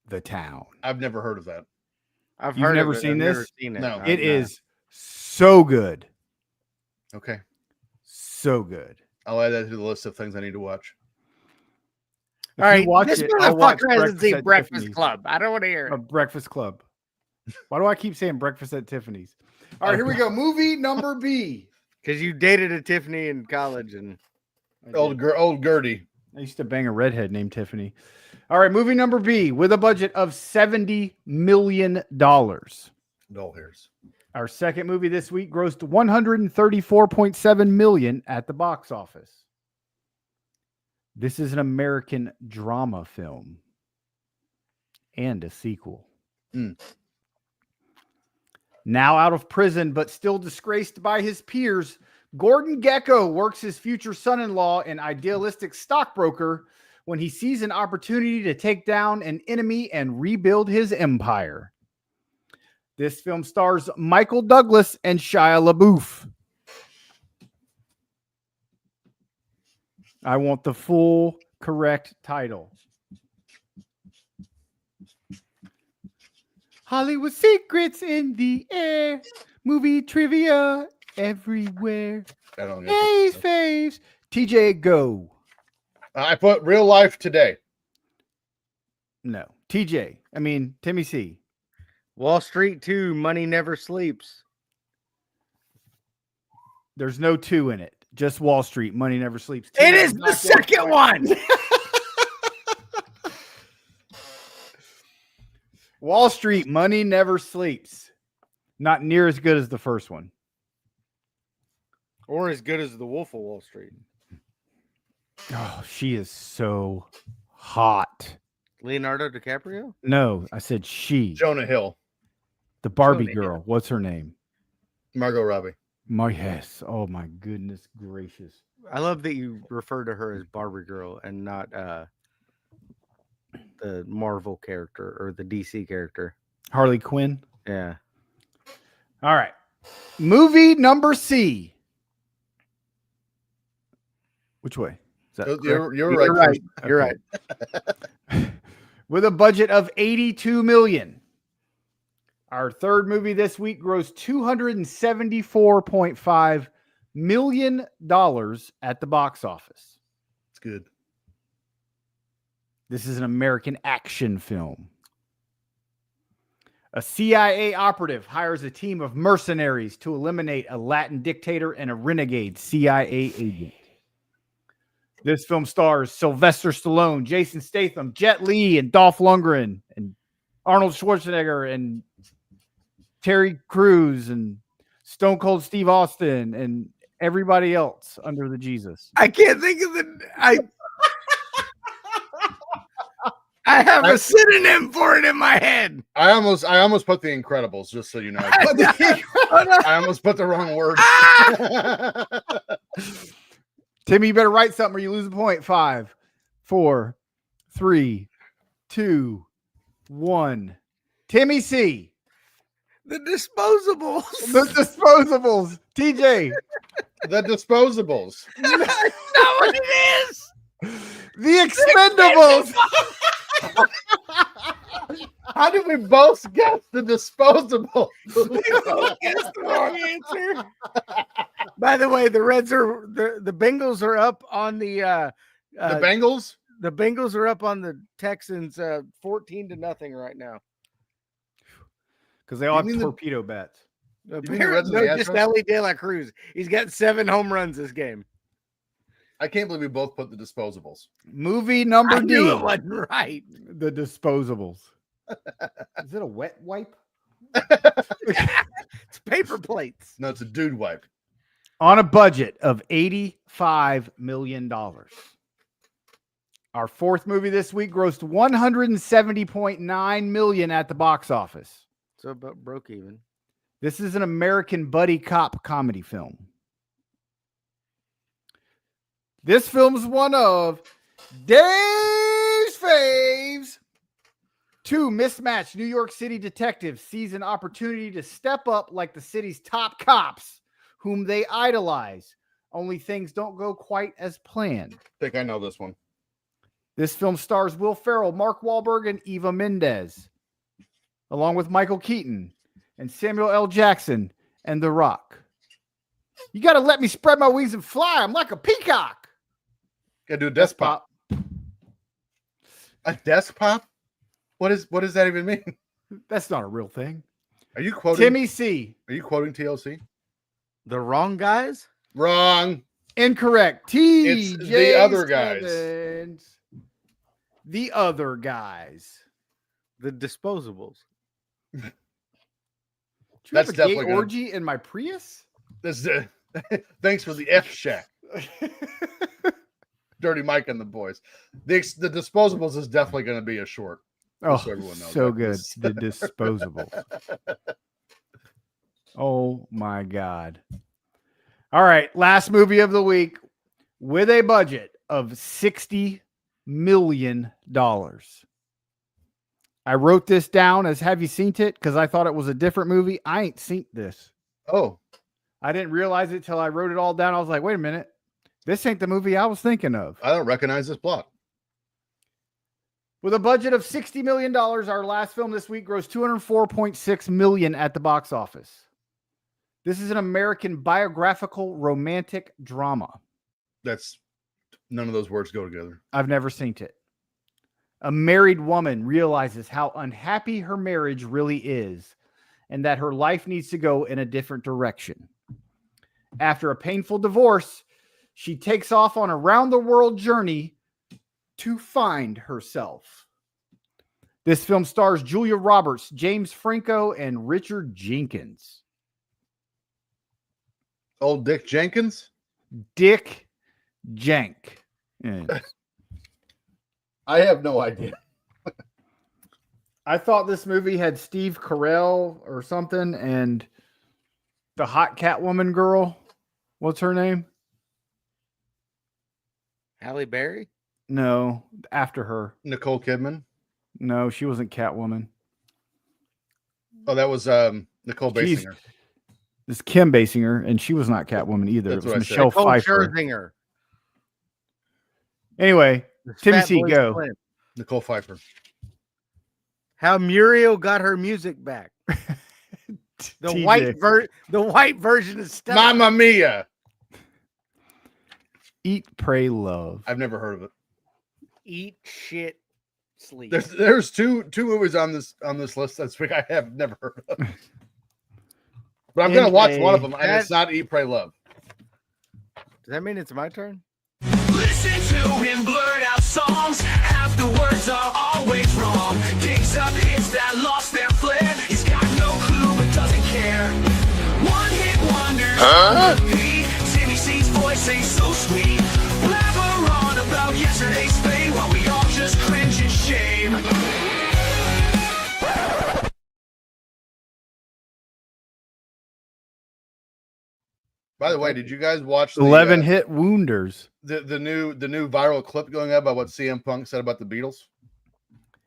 The Town. I've never heard of that. I've You've heard never of it. seen I've this? Never seen it. No. I've It not. is so good. Okay. So good. I'll add that to the list of things I need to watch. If All you right, watch this it, I'll watch motherfucker hasn't seen at Breakfast Tiffany's. Club. I don't want to hear A it. Breakfast Club. Why do I keep saying Breakfast at Tiffany's? All right, here we go. Movie number B. Because you dated a Tiffany in college and Old Gertie. I used to bang a redhead named Tiffany. All right, movie number B with a budget of $70 million. Dull hairs. Our second movie this week grossed $134.7 million at the box office. This is an American drama film and a sequel. Mm. Now out of prison, but still disgraced by his peers, Gordon Gekko works his future son-in-law, an idealistic stockbroker, when he sees an opportunity to take down an enemy and rebuild his empire. This film stars Michael Douglas and Shia LaBeouf. I want the full correct title. Hollywood secrets in the air. Movie trivia everywhere. I don't know. Faves, faves. TJ, go. I put Real Life Today. No. TJ. I mean, Timmy C. Wall Street 2, Money Never Sleeps. There's no 2 in it. Just Wall Street. Money never sleeps. It TJ is does the not get a second point. one. Wall Street. Money never sleeps. Not near as good as the first one. Or as good as The Wolf of Wall Street. Oh, she is so hot. Leonardo DiCaprio? No, I said she. Jonah Hill. The Barbie Jonah girl. What's her name? Margot Robbie. My yes. Oh my goodness gracious. I love that you refer to her as Barbie Girl and not the Marvel character or the DC character. Harley Quinn. Yeah. All right. Movie number C. Which way? Is that correct? You're right. right. You're Okay. right. With a budget of $82 million. Our third movie this week grossed $274.5 million at the box office. It's good. This is an American action film. A CIA operative hires a team of mercenaries to eliminate a Latin dictator and a renegade CIA agent. This film stars Sylvester Stallone, Jason Statham, Jet Li, and Dolph Lundgren, and Arnold Schwarzenegger, and Terry Crews, and Stone Cold Steve Austin, and everybody else under the Jesus. I can't think of I have a synonym for it in my head. I almost put The Incredibles, just so you know. I almost put the wrong word. Timmy, you better write something or you lose a point. 5, 4, 3, 2, 1. Timmy C. The Disposables. The Disposables. TJ. The Disposables. That's not what it is. The Expendables. How did we both guess The Disposables? That's the wrong answer. By the way, the Reds are the Bengals are up on the Bengals? the Bengals are up on the Texans 14-0 right now. Because they all have mean the- torpedo bats. mean the Reds and No, the just Astros? Ellie De La Cruz. He's got 7 home runs this game. I can't believe we both put The Disposables. Movie number I knew D. it wasn't right. The Disposables. Is it a wet wipe? It's paper plates. No, it's a dude wipe. On a budget of $85 million. Our fourth movie this week grossed $170.9 million at the box office. So about broke even. This is an American buddy cop comedy film. This film's one of Dave's faves. 2 mismatched New York City detectives seize an opportunity to step up like the city's top cops, whom they idolize. Only things don't go quite as planned. I think I know this one. This film stars Will Ferrell, Mark Wahlberg, and Eva Mendes, along with Michael Keaton and Samuel L. Jackson and The Rock. You got to let me spread my wings and fly. I'm like a peacock. Gotta do a desk pop. A desk pop? What does that even mean? That's not a real thing. Are you quoting Timmy C. Are you quoting TLC? The wrong guys? Wrong. Incorrect. It's TJ The Other Guys. Stevens. The Other Guys. The Disposables. Did you That's have a definitely gay gonna- orgy in my Prius? This thanks for the F shack. Dirty Mike and the boys. The Disposables is definitely going to be a short. Oh, so everyone knows so that. good. The Disposable. Oh my God. All right. Last movie of the week with a budget of $60 million. I wrote this down as have you seen it? Because I thought it was a different movie. I ain't seen this. Oh, I didn't realize it till I wrote it all down. I was like, wait a minute. This ain't the movie I was thinking of. I don't recognize this plot. With a budget of $60 million, our last film this week grossed $204.6 million at the box office. This is an American biographical romantic drama. That's none of those words go together. I've never seen it. A married woman realizes how unhappy her marriage really is and that her life needs to go in a different direction. After a painful divorce, she takes off on a round-the-world journey to find herself. This film stars Julia Roberts, James Franco, and Richard Jenkins. Old Dick Jenkins? Dick Jank. Yeah. I have no idea. I thought this movie had Steve Carell or something and the hot Catwoman girl. What's her name? Halle Berry? No, after her. Nicole Kidman. No, she wasn't Catwoman. Oh, that was Nicole She's- Basinger. This is Kim Basinger, and she was not Catwoman either. That's it was what I said. Michelle Nicole Pfeiffer. Scherzinger. Anyway, The Timmy Fat C, Boy go. Slim. Nicole Pfeiffer. How Muriel got her music back. The TJ. the white version of Stella. Mamma Mia. Eat, Pray, Love. I've never heard of it. Eat shit sleep. There's two movies on this list this week I have never heard of. But I'm gonna watch one of them, and it's not Eat, Pray, Love. Does that mean it's my turn? Listen to him blurt out songs. Half the words are always wrong. Digs up hits that lost their flair. He's got no clue but doesn't care. One hit wonder. Timmy C's voice ain't so sweet. Blabber on about yesterday's fame while we all just cringe in shame. By the way, did you guys watch the 11 hit wounders. the new viral clip going up about what CM Punk said about the Beatles?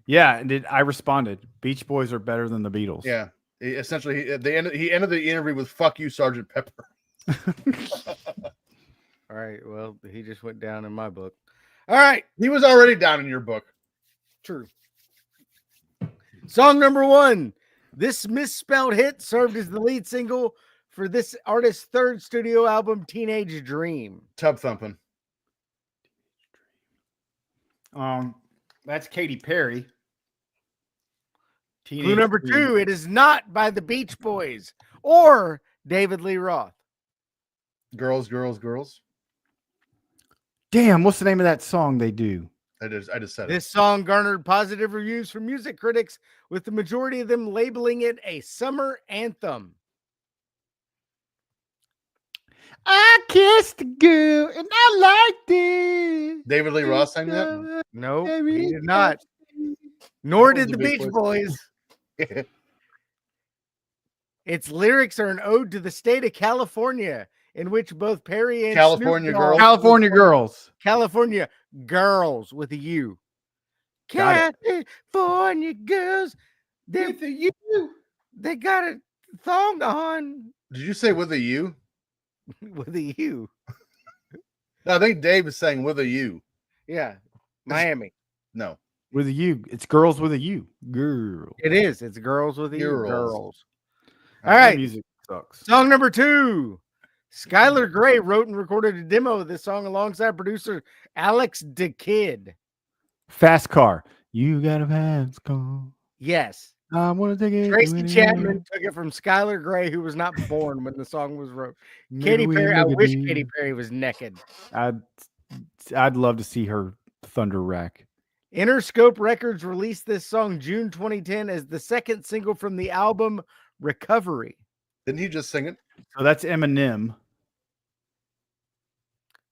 Yeah, and I responded. Beach Boys are better than the Beatles. Yeah, essentially, he ended the interview with "Fuck you, Sergeant Pepper." All right. Well, he just went down in my book. All right. He was already down in your book. True. Song number 1. This misspelled hit served as the lead single for this artist's third studio album, Teenage Dream. Tub thumping. That's Katy Perry. Clue number 2. It is not by the Beach Boys or David Lee Roth. Girls, girls, girls. Damn, what's the name of that song they do? I just said This song garnered positive reviews from music critics, with the majority of them labeling it a summer anthem. I kissed a girl and I liked it. it. David Lee Roth sang that. No, he did not. Nor did the Beach Boys. Its lyrics are an ode to the state of California, in which both Perry and California Snoop Dogg- Girls? California Girls. California girls with a U. Got California girls, they got a thong on Did you say with a U? with a U. No, I think Dave is saying with a U. Yeah, Miami. No. With a U. It's girls with a U. Girl. It is. It's girls with a U. Girls. Girls. That All right. music sucks. Song number 2. Skylar Gray wrote and recorded a demo of this song alongside producer Alex DeKid. Fast Car. You got a fast car. Yes. I want to take it. Tracy Chapman took it from Skylar Gray, who was not born when the song was wrote. Katy Perry. I wish Katy Perry was naked. I'd love to see her thunder rack. Interscope Records released this song June 2010 as the second single from the album Recovery. Didn't he just sing it? So that's Eminem.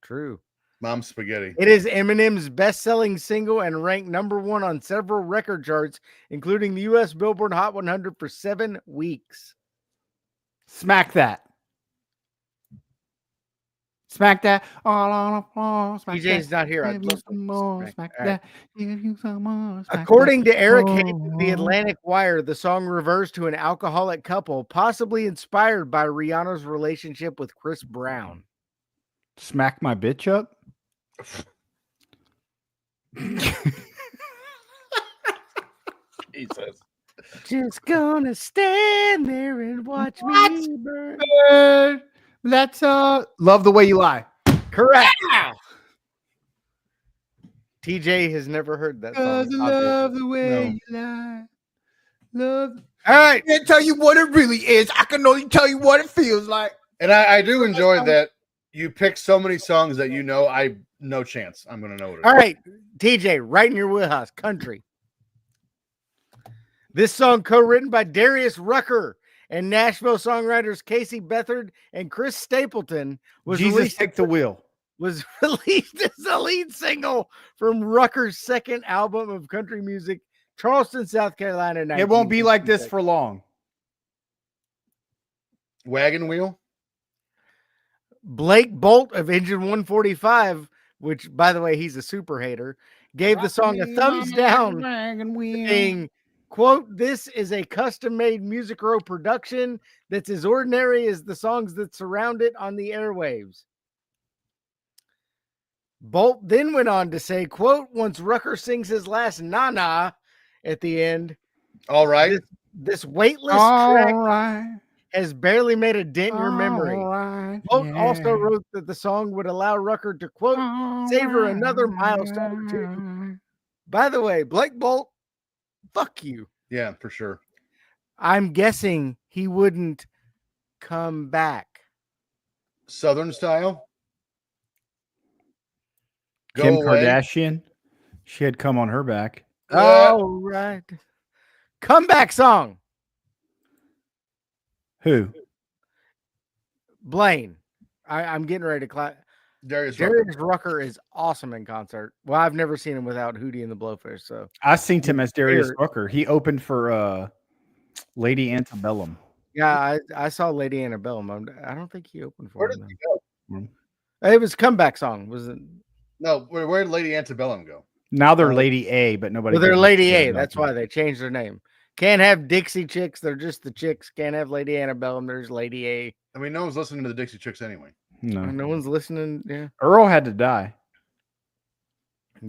True. Mom Spaghetti. It is Eminem's best-selling single and ranked number 1 on several record charts, including the U.S. Billboard Hot 100 for 7 weeks. Smack that. Smack that all on the floor. Smack DJ's that. not here. I'd Give you love some more. to Smack All right. that. Give you some more. Smack According that. to Eric Hayes of the Oh. Atlantic Wire, the song refers to an alcoholic couple, possibly inspired by Rihanna's relationship with Chris Brown. Smack my bitch up. Jesus. Just gonna stand there and watch me burn. That's Love the Way You Lie. Correct. TJ has never heard that Cause song. I obviously. love the way No. you lie. Love. All right. Can't tell you what it really is. I can only tell you what it feels like. And I do enjoy that you pick so many songs that you know I no chance I'm gonna know it. All right. TJ, right in your wheelhouse. Country. This song, co-written by Darius Rucker and Nashville songwriters Casey Beathard and Chris Stapleton, was Jesus, released take the wheel. was released as the lead single from Rucker's second album of country music, Charleston, South Carolina. It won't be like this 1966. for long. Wagon Wheel. Blake Bolt of Engine 145 which, by the way, he's a super hater, gave the song a thumbs down, saying, quote, "This is a custom-made Music Row production that's as ordinary as the songs that surround it on the airwaves." Bolt then went on to say, quote, "Once Rucker sings his last na-na at the end, All right. this weightless track has barely made a dent in your memory." Bolt also wrote that the song would allow Rucker to, quote, "savor another milestone too." By the way, Blake Bolt, fuck you. Yeah, for sure. I'm guessing he wouldn't come back. Southern style. Go Kim away. Kardashian, she had come on her back. All right. Comeback song. Who? Blaine. I'm getting ready to clap. Darius Rucker. Rucker is awesome in concert. Well, I've never seen him without Hootie and the Blowfish. So I synced him as Darius Weird. Rucker. He opened for Lady Antebellum. yeah, I saw Lady Annabelle. I don't think he opened for Where him. did he though. go? It was comeback song. Was it? No, where did Lady Antebellum go? Now they're Lady A, but nobody. Well, they're gives a Lady shit A. about That's them. why they changed their name. Can't have Dixie Chicks. They're just the chicks. Can't have Lady Annabelle. There's Lady A. I mean, no one's listening to the Dixie Chicks anyway. No. No one's listening. Yeah. Earl had to die.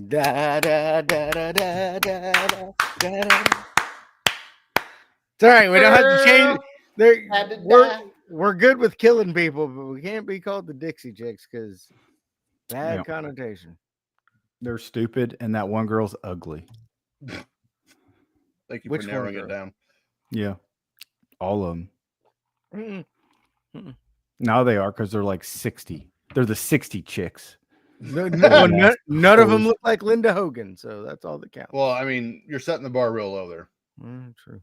Da, da, da, da, da, da, da, da, da. It's all right. We don't have to change. We're good with killing people, but we can't be called the Dixie Chicks because bad Yeah. connotation. They're stupid, and that one girl's ugly. Thank you Which for one, narrowing it girl? down. Yeah, all of them. Mm. Now they are because they're like 60. They're the 60 chicks. None of them Fools. look like Linda Hogan, so that's all that counts. Well, I mean, you're setting the bar real low there. True.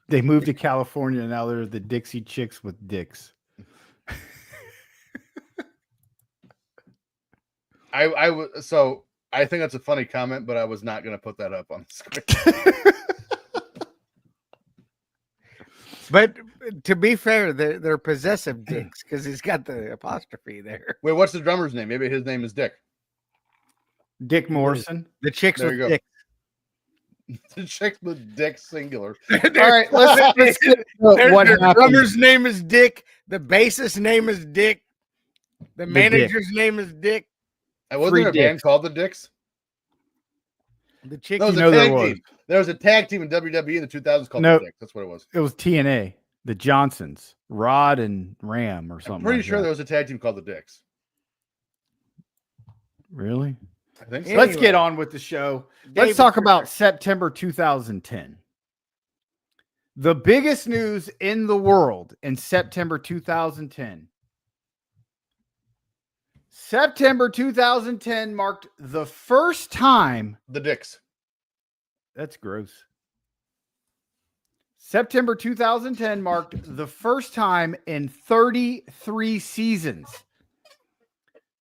They moved to California, and now they're the Dixie Chicks with dicks. So I think that's a funny comment, but I was not going to put that up on the screen. But to be fair, they're possessive dicks because he's got the apostrophe there. Wait, what's the drummer's name? Maybe his name is Dick. Dick Morrison. The chicks There you with go. dicks. The chick with Dick singular. All right, let's get what the happened. drummer's name is Dick. The bassist's name is Dick. The Dick. manager's name is Dick. Wasn't Three there a band dicks. called the Dicks? The chick. That was You know a there tag was. team. There was a tag team in WWE in the 2000s called Nope. the Dicks. That's what it was. It was TNA, the Johnsons, Rod and Ram, or something. I'm pretty like sure that. there was a tag team called the Dicks. Really? I think so. Anyway. Let's get on with the show. David Let's talk Turner. about September 2010. The biggest news in the world in September 2010. September 2010 marked the first time. The Dicks. That's gross. September 2010 marked the first time in 33 seasons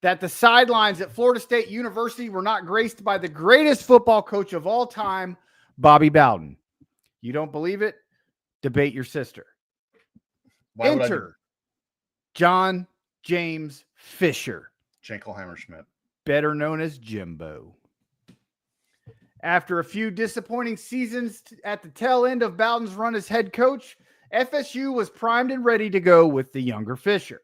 that the sidelines at Florida State University were not graced by the greatest football coach of all time, Bobby Bowden. You don't believe it? Debate your sister. Why would I do Enter John James Fisher, Schenkelheimer Schmidt? better known as Jimbo. After a few disappointing seasons at the tail end of Bowden's run as head coach, FSU was primed and ready to go with the younger Fisher.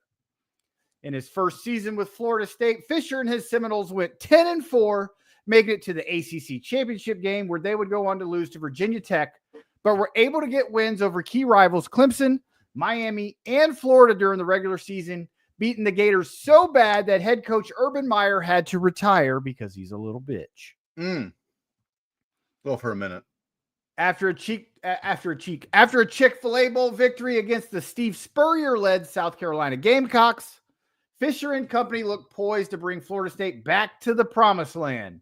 In his first season with Florida State, Fisher and his Seminoles went 10-4, making it to the ACC championship game where they would go on to lose to Virginia Tech, but were able to get wins over key rivals Clemson, Miami, and Florida during the regular season, beating the Gators so bad that head coach Urban Meyer had to retire because he's a little bitch. Go for a minute. After a Chick-fil-A Bowl victory against the Steve Spurrier-led South Carolina Gamecocks, Fisher and company looked poised to bring Florida State back to the promised land.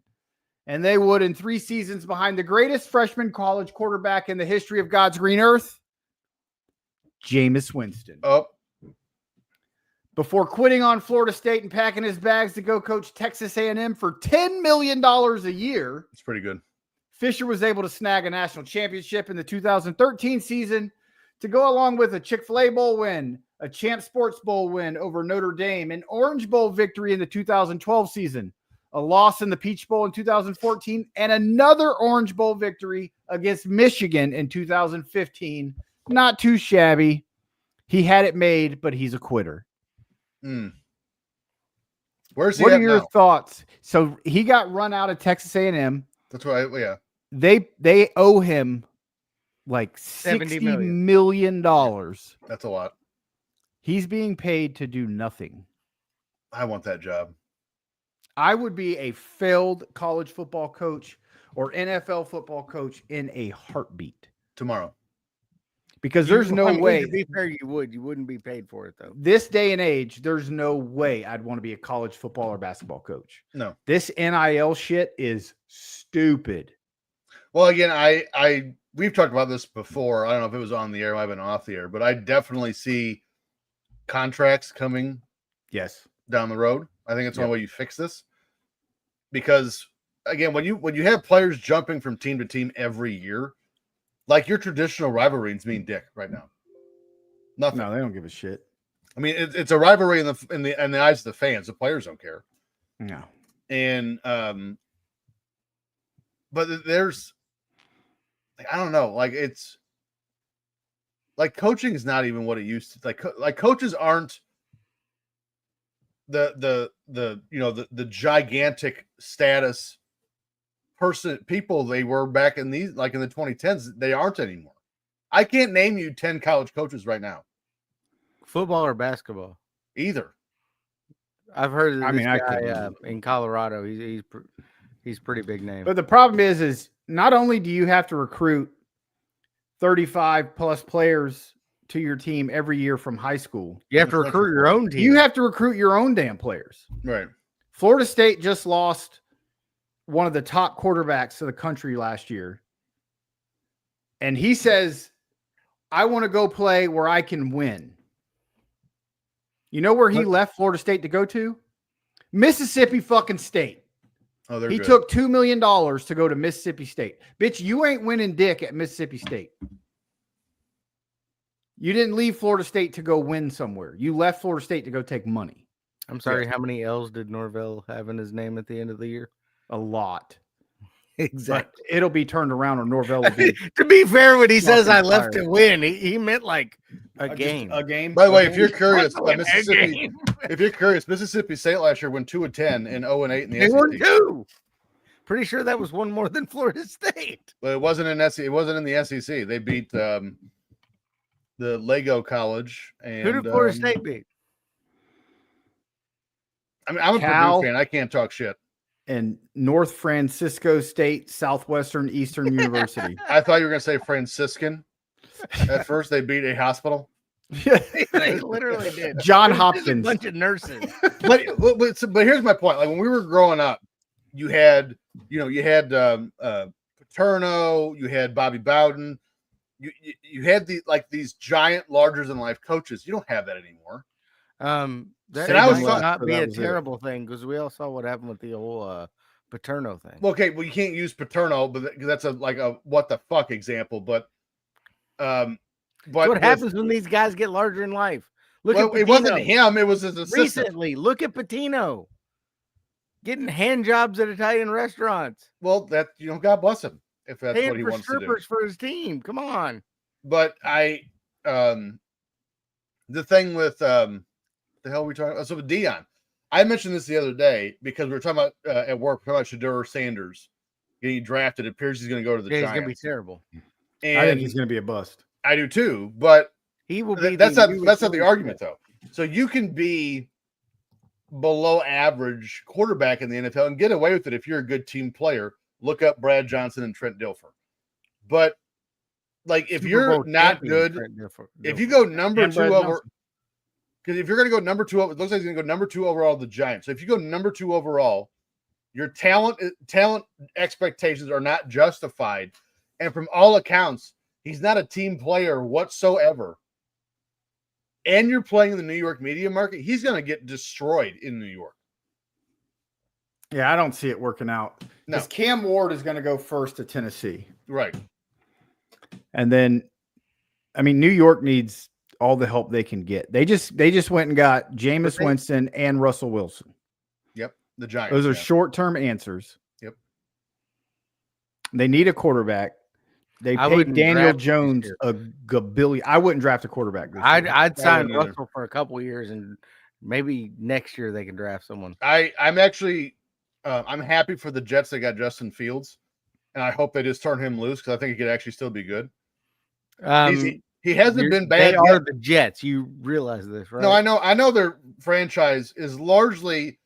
And they would in 3 seasons behind the greatest freshman college quarterback in the history of God's green earth, Jameis Winston. Oh, Before quitting on Florida State and packing his bags to go coach Texas A&M for $10 million a year, it's pretty good. Fisher was able to snag a national championship in the 2013 season to go along with a Chick-fil-A Bowl win, a Champ Sports Bowl win over Notre Dame, an Orange Bowl victory in the 2012 season, a loss in the Peach Bowl in 2014, and another Orange Bowl victory against Michigan in 2015. Not too shabby. He had it made, but he's a quitter. Where's he What at are your now? thoughts? So he got run out of Texas A&M. That's why, yeah. They owe him like $70 $60 million. That's a lot. He's being paid to do nothing. I want that job. I would be a failed college football coach or NFL football coach in a heartbeat Tomorrow. because there's I no mean, way To be fair, you wouldn't be paid for it though. this day and age, there's no way I'd want to be a college football or basketball coach. No. This NIL shit is stupid. Well, again, we've talked about this before. I don't know if it was on the air, it might have been off the air, but I definitely see contracts coming Yes. down the road. I think it's one way you fix this. Because again, when you have players jumping from team to team every year, like your traditional rivalries mean dick right now. Nothing. No, they don't give a shit. I mean, it's a rivalry in the eyes of the fans. The players don't care. No. And but there's, I don't know, like it's like coaching is not even what it used to. Like coaches aren't the gigantic status people they were back in these, like in the 2010s. They aren't anymore. I can't name you 10 college coaches right now Football or basketball? either. I've heard of I this mean, I guy couldn't. in Colorado. He's pretty big name. But the problem is not only do you have to recruit 35 plus players to your team every year from high school, You have to recruit your own team. you have to recruit your own damn players. Right. Florida State just lost one of the top quarterbacks of the country last year. And he says, I want to go play where I can win. You know where he What? left Florida State to go to? Mississippi fucking State. Oh, they're He good. took $2 million to go to Mississippi State. Bitch, you ain't winning dick at Mississippi State. You didn't leave Florida State to go win somewhere. You left Florida State to go take money. I'm sorry, how many L's did Norvell have in his name at the end of the year? A lot. Exactly. But it'll be turned around or Norvell will be To be fair, when he says Fucking I left fired. to win, he meant like a just game. A game. By the way, A if you're game. curious, Win a Mississippi, game. if you're curious, Mississippi State last year went 2-10 and 0-8 in the They SEC. won two. Pretty sure that was one more than Florida State. But it wasn't in SEC. It wasn't in the SEC. They beat the Lego College. And Who did Florida State beat? I mean, I'm a Cal. Purdue fan. I can't talk shit. And North Francisco State, Southwestern Eastern University. I thought you were going to say Franciscan. At first, they beat a hospital. They literally did. John A Hopkins. bunch of nurses. But here's my point. Like when we were growing up, you had Paterno, you had Bobby Bowden, you had these giant, larger than life coaches. You don't have that anymore. That And I was might fun- not be that a was it. terrible thing because we all saw what happened with the whole Paterno thing. Well, okay, well you can't use Paterno, but that's a what the fuck example. But That's what happens when these guys get larger in life. Look at it wasn't Patino. him; it was his assistant. Recently, look at Patino getting hand jobs at Italian restaurants, Well, that God bless him if that's what paying he for wants to do. strippers for his team. Come on. But the thing with the hell we talking about? So with Dion, I mentioned this the other day because we were talking about at work, talking about Shedeur Sanders getting drafted. It appears he's going to go to the Yeah, he's Giants. gonna be terrible. And I think he's going to be a bust. I do too, but He will be. that's the not new that's not the Torrey argument Smith. though. So you can be below average quarterback in the NFL and get away with it if you're a good team player. Look up Brad Johnson and Trent Dilfer. But like if Super you're Bowl not champion good, Trent Dilfer. if you go number And 2 Brad over, Johnson. because if you're going to go number 2, it looks like he's going to go number 2 overall the Giants. So if you go number 2 overall, your talent expectations are not justified, and from all accounts, he's not a team player whatsoever. And you're playing in the New York media market, he's going to get destroyed in New York. Yeah, I don't see it working out. No. Because Cam Ward is going to go first to Tennessee. Right. And then I mean, New York needs all the help they can get. They just went and got Jameis they- Winston and Russell Wilson. Yep, the Giants. Those are yeah. short-term answers. Yep. They need a quarterback. They I paid wouldn't Daniel draft him this Jones year. a gabillion. I wouldn't draft a quarterback this I'd year. sign wouldn't either. Russell for a couple years, and maybe next year they can draft someone. I'm actually I'm happy for the Jets. They got Justin Fields, and I hope they just turn him loose because I think he could actually still be good. He hasn't been bad. They are yet. the Jets. You realize this, right? No, I know their franchise is largely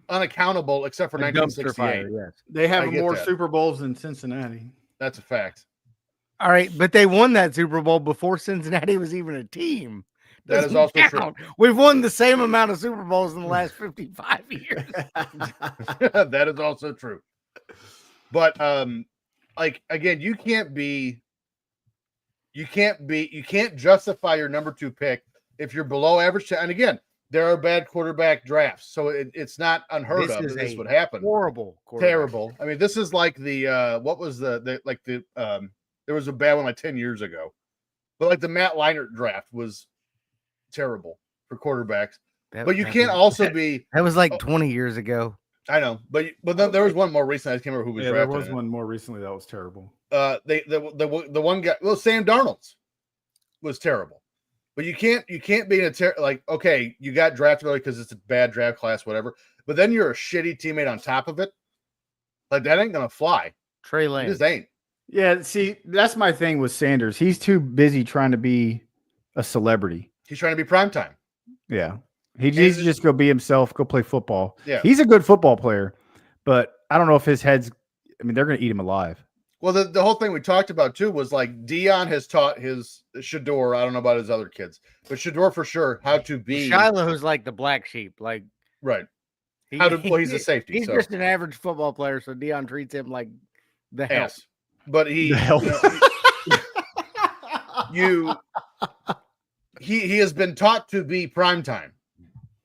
unaccountable except for A dumpster 1968. fire. Yes. They have I get more that. Super Bowls than Cincinnati. That's a fact. All right, but they won that Super Bowl before Cincinnati was even a team. That Doesn't is also true. count. We've won the same amount of Super Bowls in the last 55 years. That is also true. But like again, you can't justify your number 2 pick if you're below average. And again, there are bad quarterback drafts, so it's not unheard This of is that this a would happen. Horrible. quarterback. Terrible. I mean, this is like the what was the there was a bad one like 10 years ago, but like the Matt Leinart draft was terrible for quarterbacks. But you can't also be. That was like 20 years ago. I know, but then there was one more recent. I can't remember who was Yeah, there drafted. was one more recently that was terrible. The one guy, well, Sam Darnold's was terrible, but you can't be in a like, okay, you got drafted early because it's a bad draft class, whatever, but then you're a shitty teammate on top of it. Like that ain't gonna fly. Trey It Lane. just ain't. Yeah, see, that's my thing with Sanders. He's too busy trying to be a celebrity. He's trying to be primetime. Yeah. He needs to just go be himself, go play football. Yeah. He's a good football player, but I don't know if his head's, I mean, they're going to eat him alive. Well, the whole thing we talked about too was like Dion has taught his Shador. I don't know about his other kids, but Shador for sure how to be Shiloh's like the black sheep. Like right. he- How to well, he's a safety. He's so. just an average football player, so Dion treats him like the hell. Yes. But he The hell? he has been taught to be primetime.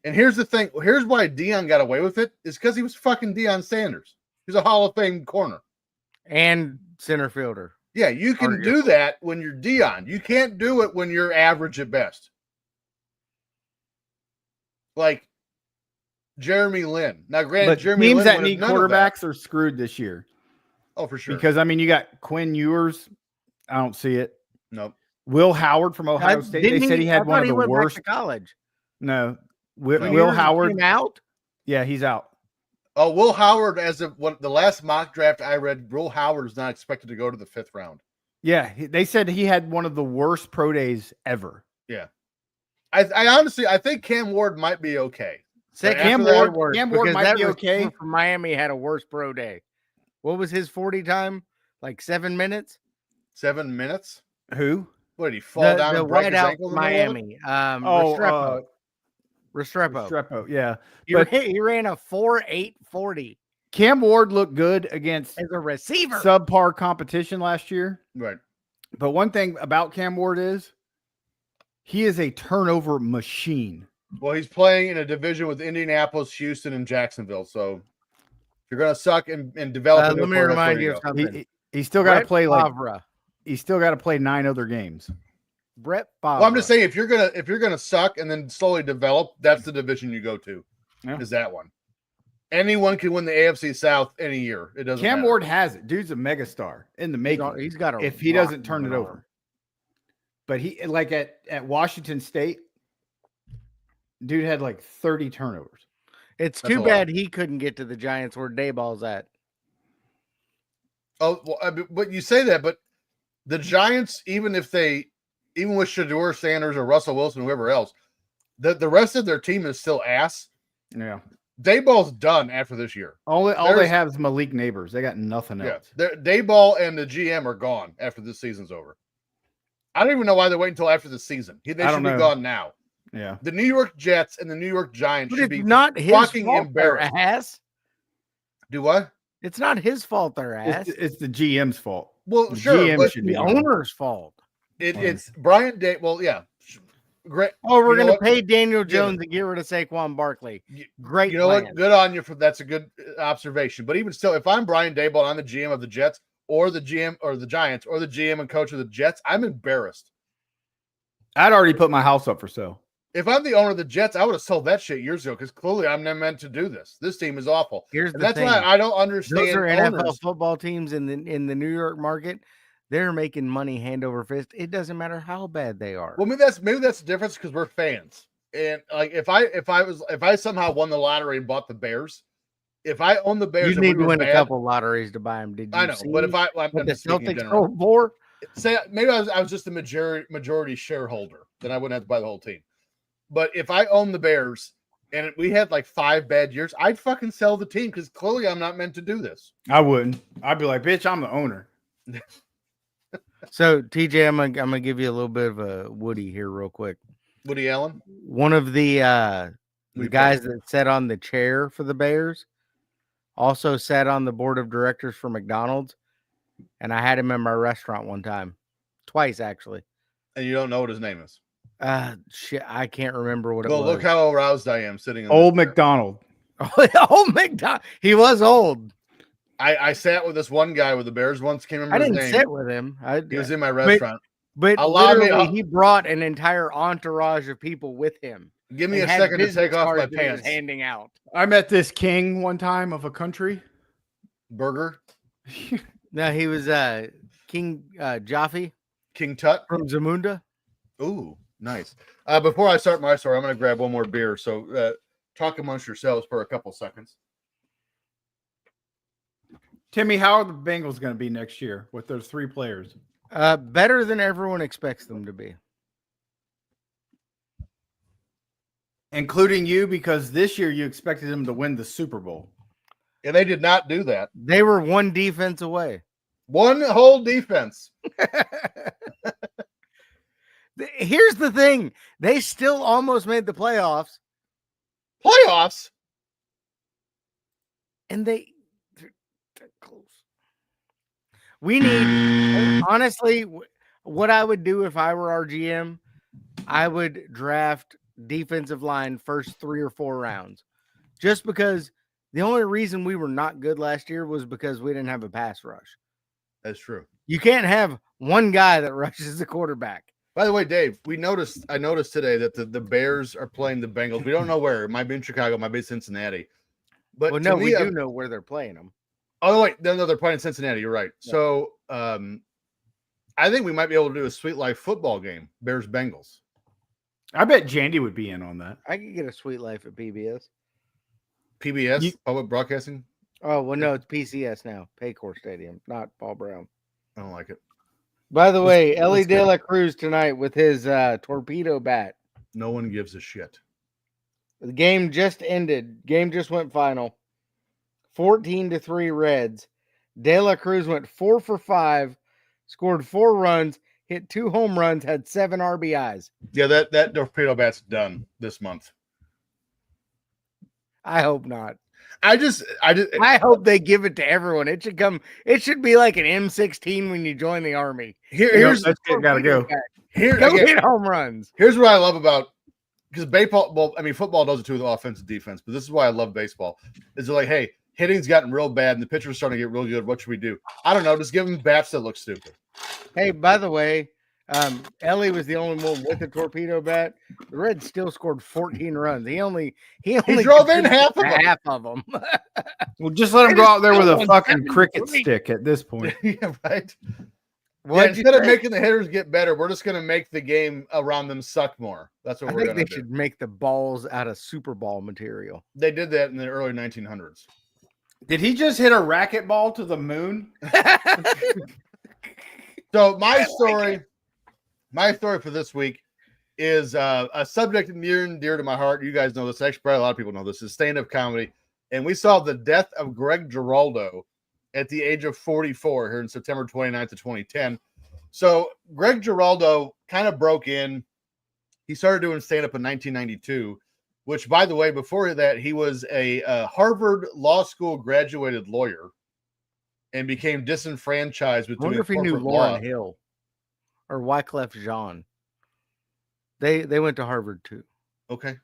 And here's the thing. Here's why Dion got away with it is because he was fucking Deion Sanders. He's a Hall of Fame corner. And center fielder. Yeah, you can do that when you're Dion. You can't do it when you're average at best. Like Jeremy Lin. Now, granted, But Jeremy teams Lin that would have need none of that. quarterbacks are screwed this year Oh, for sure. because, I mean, you got Quinn Ewers. I don't see it. Nope. Will Howard from Ohio State. They said he I had thought one of he the went back worst. to college. No. Will No. Ewers Howard. came out. Yeah, he's out. Oh, Will Howard, as of what the last mock draft I read, Will Howard is not expected to go to the 5th round. Yeah, they said he had one of the worst pro days ever. I honestly, I think Cam Ward might be okay. Say But Cam after that- Ward, worse, Cam Ward because might that be okay. receiver from Miami had a worse pro day. What was his 40 time? Like 7 minutes? 7 minutes. Who? What did he fall down The and break his wideout ankle? from in the middle of it? Miami. Oh, Restrepo. Restrepo. Restrepo. Yeah. He, but- he ran a 4.840 Cam Ward looked good against as a receiver. subpar competition last year. Right. But one thing about Cam Ward is he is a turnover machine. Well, he's playing in a division with Indianapolis, Houston, and Jacksonville. So if you're gonna suck and develop, a new let me player, that's remind where you go. of something. He's still got to Brett play like Favre. he's still got to play 9 other games. Brett Favre. Well, I'm just saying if you're gonna suck and then slowly develop, that's the division you go to. Yeah. Is that one? Anyone can win the AFC South any year. It doesn't. Cam matter. Ward has it. Dude's a megastar in the making. He's got a if he rock doesn't turn it going on. over. But he like at Washington State, dude had like 30 turnovers. It's That's too a lot. bad he couldn't get to the Giants where Dayball's at. Oh, well, but you say that, but the Giants, even with Shador Sanders or Russell Wilson, whoever else, the rest of their team is still ass. Yeah. Dayball's done after this year. All they There's- have is Malik Neighbors. They got nothing Yeah, else. Dayball and the GM are gone after this season's over. I don't even know why they're waiting until after the season. They I should don't be know. gone now. Yeah. The New York Jets and the New York Giants But should it's be not his fucking fault they're embarrassed. ass. Do what? It's not his fault they're ass. It's the GM's fault. Well, The sure, GM but should the be gone. owner's fault. it's Brian Day. Well, yeah, great. Oh, we're You know going to what? pay Daniel Yeah. Jones and get rid of Saquon Barkley. You- Great You know plan. what? Good on you for that's a good observation. But even still, if I'm Brian Daboll and I'm the GM of the Jets, or the GM or the Giants or the GM and coach of the Jets, I'm embarrassed. I'd already put my house up for sale. If I'm the owner of the Jets, I would have sold that shit years ago because clearly I'm not meant to do this. This team is awful. Here's And the that's thing. why I don't understand. Those are NFL owners. football teams in the New York market. They're making money hand over fist. It doesn't matter how bad they are. Well, maybe that's the difference because we're fans. And like if I somehow won the lottery and bought the Bears, if I own the Bears, you and need we to were win bad, a couple lotteries to buy them. Did you? I know, but if I'm what the just speaking in Celtics general. sold for? Say maybe I was just a majority shareholder, then I wouldn't have to buy the whole team. But if I own the Bears and we had like 5 bad years, I'd fucking sell the team because clearly I'm not meant to do this. I wouldn't. I'd be like, bitch, I'm the owner. So TJ, I'm gonna give you a little bit of a Woody here, real quick. Woody Allen, One of the Woody guys that sat on the chair for the Bears also sat on the board of directors for McDonald's, and I had him in my restaurant one time, twice actually. and you don't know what his name is. Shit, I can't remember what it Well, was. look how aroused I am sitting in Old this chair. McDonald. Old McDonald. He was old. I sat with this one guy with the Bears once. Can't remember I his didn't name. sit with him. He was in my restaurant. But Allow me- literally, he brought an entire entourage of people with him. Give me and a had second to business take off my cards that he was pants. handing out. I met this king one time of a country. Burger, No, he was King Jaffe King Tut. from Zamunda. Ooh, nice. Before I start my story, I'm going to grab one more beer. So talk amongst yourselves for a couple seconds. Timmy, how are the Bengals going to be next year with those 3 players? Better than everyone expects them to be. Including you, because this year you expected them to win the Super Bowl. And they did not do that. They were one defense away. One whole defense. Here's the thing. They still almost made the playoffs, Playoffs. and they're close. We need, honestly, what I would do if I were our GM, I would draft defensive line first 3 or 4 rounds. Just because the only reason we were not good last year was because we didn't have a pass rush. That's true. You can't have one guy that rushes the quarterback. By the way, Dave, I noticed today that the Bears are playing the Bengals. We don't know where. It might be in Chicago, it might be Cincinnati. But Well, to no, me, we do know where they're playing them. Oh wait, no, they're playing Cincinnati. You're right. Yeah. So I think we might be able to do a Sweet Life football game, Bears Bengals. I bet Jandy would be in on that. I could get a sweet life at PBS. PBS, Public Broadcasting. Oh, well, no, it's PCS now. Paycor Stadium, not Paul Brown. I don't like it. By the way, let's Ellie go. De La Cruz tonight with his torpedo bat. No one gives a shit. The game just ended. Game just went final. 14-3 Reds. De La Cruz went 4 for 5, scored 4 runs, hit 2 home runs, had 7 RBIs. Yeah, that torpedo bat's done this month. I hope not. I just I hope they give it to everyone. It should come. It should be like an M16 when you join the army. here's That shit gotta go. here Go again, hit home runs. here's what I love about because baseball. Well, I mean, football does it too with offense and defense, but this is why I love baseball. Is they're like, hey, hitting's gotten real bad and the pitcher's starting to get real good. What should we do? I don't know. Just give them bats that look stupid. Hey, by the way, Ellie was the only one with a torpedo bat. The Reds still scored 14 runs. He only drove in half of them. half of them. Well, just let him They go just out there with a won fucking 7-3. cricket stick at this point. Yeah, right. Yeah, What'd you instead of say? making the hitters get better, we're just going to make the game around them suck more. That's what I we're think going they to do. should make the balls out of Super Ball material. They did that in the early 1900s. Did he just hit a racquetball to the moon? So my story for this week is a subject near and dear to my heart. You guys know this. Actually, probably a lot of people know this. Is stand-up comedy, and we saw the death of Greg Giraldo at the age of 44 here in September 29th of 2010. So Greg Giraldo kind of broke in. He started doing stand-up in 1992, which, by the way, before that, he was a Harvard Law School graduated lawyer and became disenfranchised with I wonder doing if he knew corporate law. Lauryn Hill or Wyclef Jean. They went to Harvard too. Okay.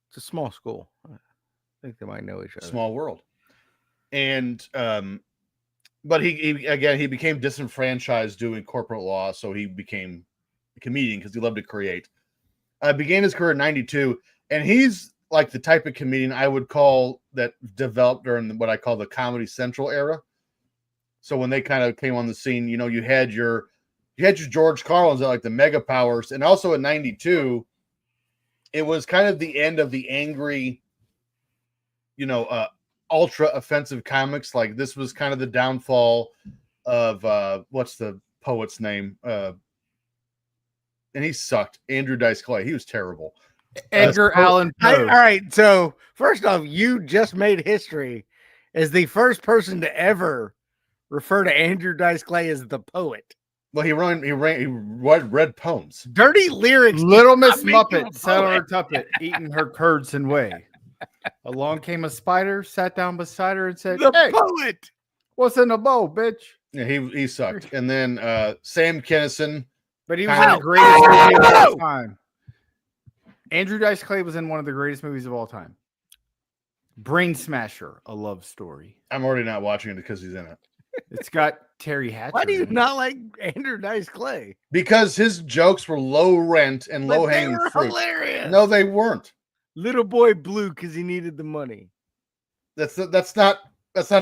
It's a small school. I think they might know each other. Small world. And But he became disenfranchised doing corporate law, so he became a comedian because he loved to create. Began his career in '92, and he's like the type of comedian I would call that developed during what I call the Comedy Central era. So when they kind of came on the scene, you know, you had your George Carlins at like the Mega Powers, and also in '92, it was kind of the end of the angry, you know, ultra offensive comics. Like this was kind of the downfall of what's the poet's name? And he sucked. Andrew Dice Clay. He was terrible. Edgar Allan All Poe. right. So first off, you just made history as the first person to ever refer to Andrew Dice Clay as the poet. Well, he read poems. Dirty lyrics. Little Miss make you a Muppet sat on her poet. tuppet, eating her curds and whey. Along came a spider, sat down beside her, and said, The "Hey, poet. what's in the bowl, bitch?" Yeah, he sucked. And then Sam Kinison. But he was Ow. in the greatest movie of Ow. all time. Andrew Dice Clay was in one of the greatest movies of all time. Brain Smasher, a love story. I'm already not watching it because he's in it. It's got Terry Hatcher. Why do you in it. not like Andrew Dice Clay? Because his jokes were low rent and But low they hanging were fruit. hilarious. No, they weren't. Little boy blue because he needed the money. That's not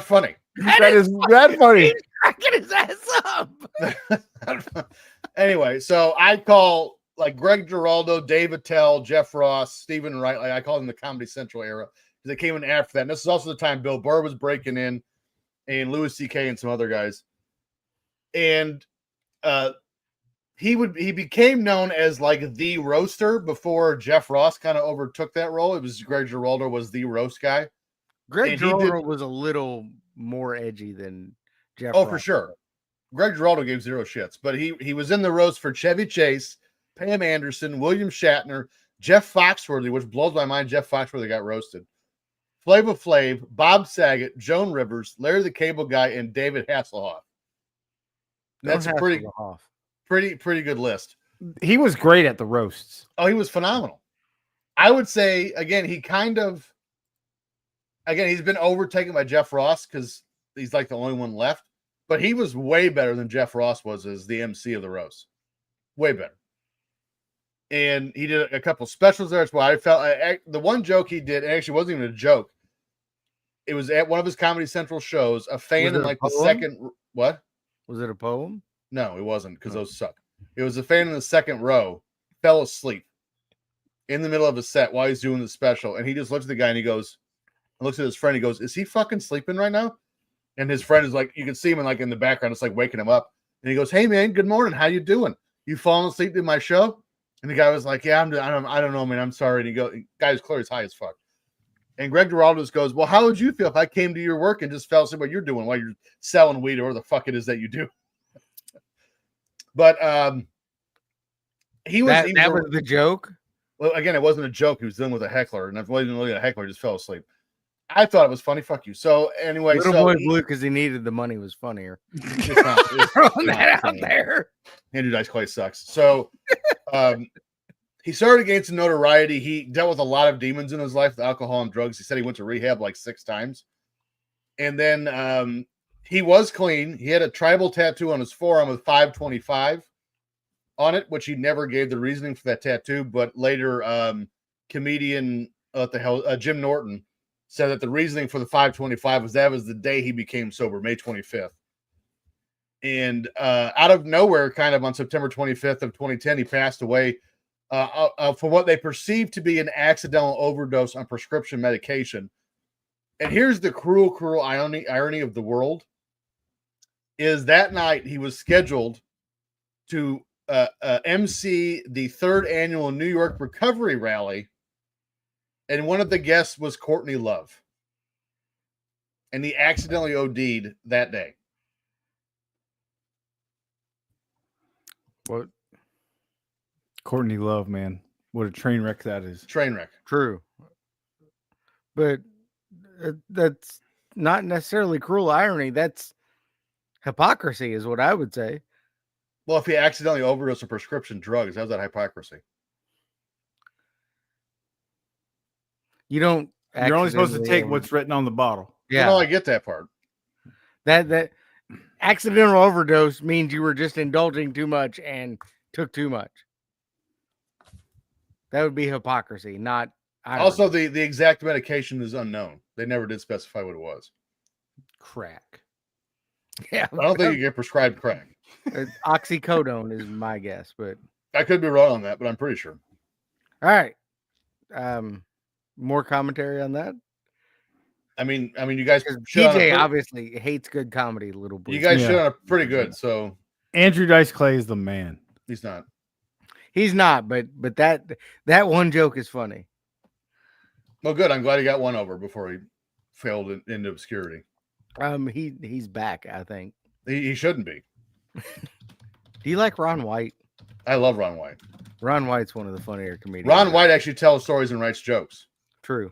funny. That is that funny. He's cracking his ass up. Anyway, so I call like Greg Giraldo, Dave Attell, Jeff Ross, Stephen Wright. Like I call them the Comedy Central era because they came in after that. And this is also the time Bill Burr was breaking in, and Louis C.K. and some other guys. And he became known as like the roaster before Jeff Ross kind of overtook that role. It was Greg Giraldo was the roast guy. Greg And he did- Giraldo was a little more edgy than Jeff. Oh, for Ross. sure. Greg Giraldo gave zero shits, but he was in the roast for Chevy Chase, Pam Anderson, William Shatner, Jeff Foxworthy, which blows my mind. Jeff Foxworthy got roasted. Flava Flav, Bob Saget, Joan Rivers, Larry the Cable Guy, and David Hasselhoff. That's a Don't pretty hassle off. pretty good list. He was great at the roasts. Oh, he was phenomenal. I would say again, he's been overtaken by Jeff Ross because he's like the only one left. But he was way better than Jeff Ross was as the MC of the roast. Way better. And he did a couple specials there. That's why I felt the one joke he did, it actually wasn't even a joke. It was at one of his Comedy Central shows. A fan Was in it a like the poem? second. What? Was it a poem? No, it wasn't because those suck. It was a fan in the second row, fell asleep in the middle of a set while he's doing the special. And he just looks at the guy and he goes, looks at his friend. He goes, "Is he fucking sleeping right now?" And his friend is like, you can see him in the background. It's like waking him up. And he goes, "Hey man, good morning. How you doing? You falling asleep in my show?" And the guy was like, "Yeah, I don't know, man. I'm sorry." And the guy's clear as high as fuck. And Greg Giraldo just goes, "Well, how would you feel if I came to your work and just fell asleep what you're doing while you're selling weed or the fuck it is that you do?" But he was That was the joke. well, again, it wasn't a joke. He was dealing with a heckler, and if it wasn't really a heckler, he just fell asleep. I thought it was funny. Fuck you. So anyway, Little so boy blue because he needed the money was funnier. it's not- it's Throwing not that out funny. there. Andrew Dice Clay sucks. So he started to gain some notoriety. He dealt with a lot of demons in his life, the alcohol and drugs. He said he went to rehab like 6 times. And then he was clean. He had a tribal tattoo on his forearm with 525 on it, which he never gave the reasoning for that tattoo. But later, comedian Jim Norton said that the reasoning for the 525 was that was the day he became sober, May 25th. And out of nowhere, kind of on September 25th of 2010, he passed away from what they perceived to be an accidental overdose on prescription medication. And here's the cruel irony of the world is that night he was scheduled to MC the 3rd annual New York Recovery Rally. And one of the guests was Courtney Love. And he accidentally OD'd that day. What? Courtney Love, man. What a train wreck that is. Train wreck. True. But that's not necessarily cruel irony. That's hypocrisy, is what I would say. Well, if he accidentally overdosed on prescription drugs, how's that hypocrisy? You don't. You're only supposed to take accidentally- what's written on the bottle. Yeah. No, I get that part. That Accidental overdose means you were just indulging too much and took too much. That would be hypocrisy, not Also, irony. the exact medication is unknown. They never did specify what it was. Crack. Yeah, I don't think you get prescribed crack. oxycodone is my guess, but I could be wrong on that, but I'm pretty sure. all right. More commentary on that. I mean, you guys Because shit on it TJ obviously hates good comedy, little boy. you guys Yeah. shit on it pretty good, so Andrew Dice Clay is the man. he's not. He's not, but that one joke is funny. Well, good. I'm glad he got one over before he failed into obscurity. He's back, I think. He shouldn't be. Do you like Ron White? I love Ron White. Ron White's one of the funnier comedians. Ron White actually tells stories and writes jokes. True.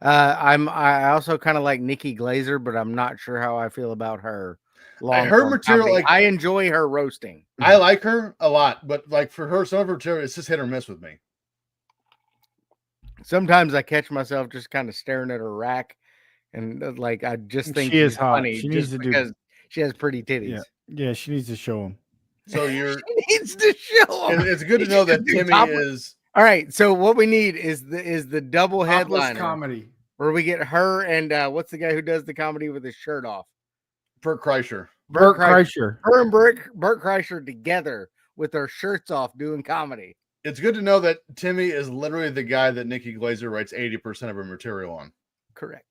I also kind of like Nikki Glazer, but I'm not sure how I feel about her. Her material, comedy. like- I enjoy her roasting. I like her a lot, but like for her, some of her material, it's just hit or miss with me. Sometimes I catch myself just kind of staring at her rack, and like I just think She is she's hot. funny She needs just to do- because she has pretty titties. Yeah. Yeah, she needs to show him. So you're. She needs to show 'em. It's good to know that Timmy is. All right, so what we need is the double Topless headliner comedy. where we get her and what's the guy who does the comedy with his shirt off? Bert Kreischer. Bert Kreischer. Her and Bert Kreischer together with their shirts off doing comedy. It's good to know that Timmy is literally the guy that Nikki Glazer writes 80% of her material on. Correct.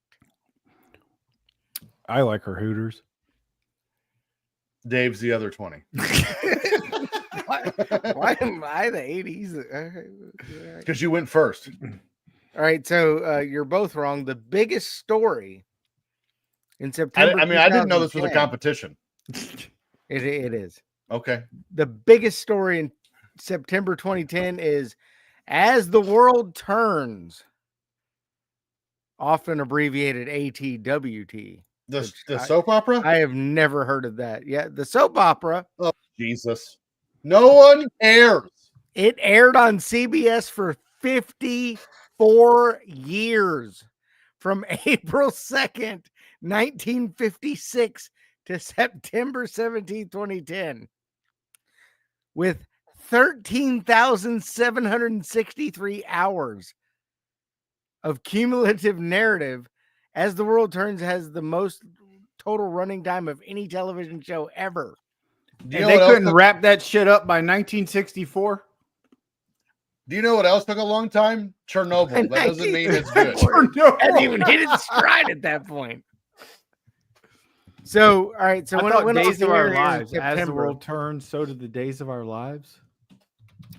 I like her Hooters. Dave's the other 20. Why am I the 80s? Because you went first. All right, so you're both wrong. The biggest story in September. I mean, I didn't know this was a 2010 competition. It is. Okay. The biggest story in September 2010 is As the World Turns, often abbreviated ATWT. The Which soap opera? I have never heard of that. Yeah, the soap opera. Jesus. No one cares. It aired on CBS for 54 years from April 2nd, 1956 to September 17, 2010, with 13,763 hours of cumulative narrative. As the World Turns has the most total running time of any television show ever. Do you And know they what else couldn't took- wrap that shit up by 1964. Do you know what else took a long time? Chernobyl. That doesn't mean it's good. Hadn't even hit its stride at that point. So, all right. So I when thought it went off Days the of Our air in Lives. As the September- world turns, so did the days of our lives.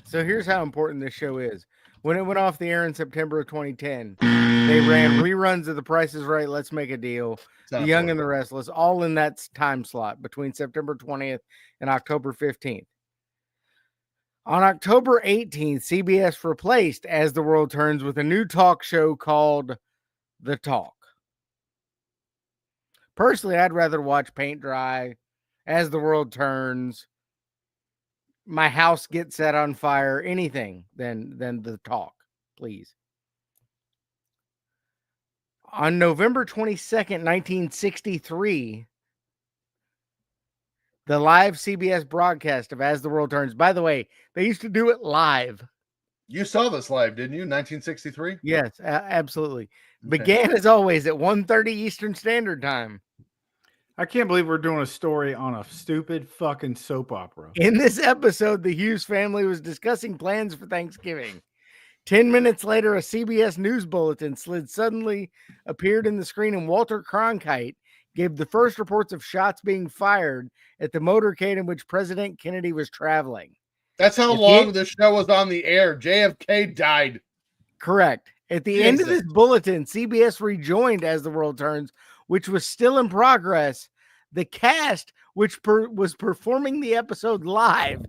So here's how important this show is. When it went off the air in September of 2010, they ran reruns of The Price is Right, Let's Make a Deal, It's not The Young and the important. Restless, all in that time slot between September 20th and October 15th. On October 18th, CBS replaced As the World Turns with a new talk show called The Talk. Personally, I'd rather watch Paint Dry, As the World Turns, My House Gets Set on Fire, anything than The Talk, please. On November 22nd, 1963, the live CBS broadcast of As the World Turns. By the way, they used to do it live. You saw this live, didn't you? 1963? Yes, absolutely. Okay. Began as always at 1:30 Eastern Standard Time. I can't believe we're doing a story on a stupid fucking soap opera. In this episode, the Hughes family was discussing plans for Thanksgiving. 10 minutes later, a CBS News bulletin suddenly appeared in the screen, and Walter Cronkite gave the first reports of shots being fired at the motorcade in which President Kennedy was traveling. That's how If long you- this show was on the air. JFK died. Correct. At the end of Jesus. this bulletin, CBS rejoined As the World Turns, which was still in progress. The cast, which was performing the episode live,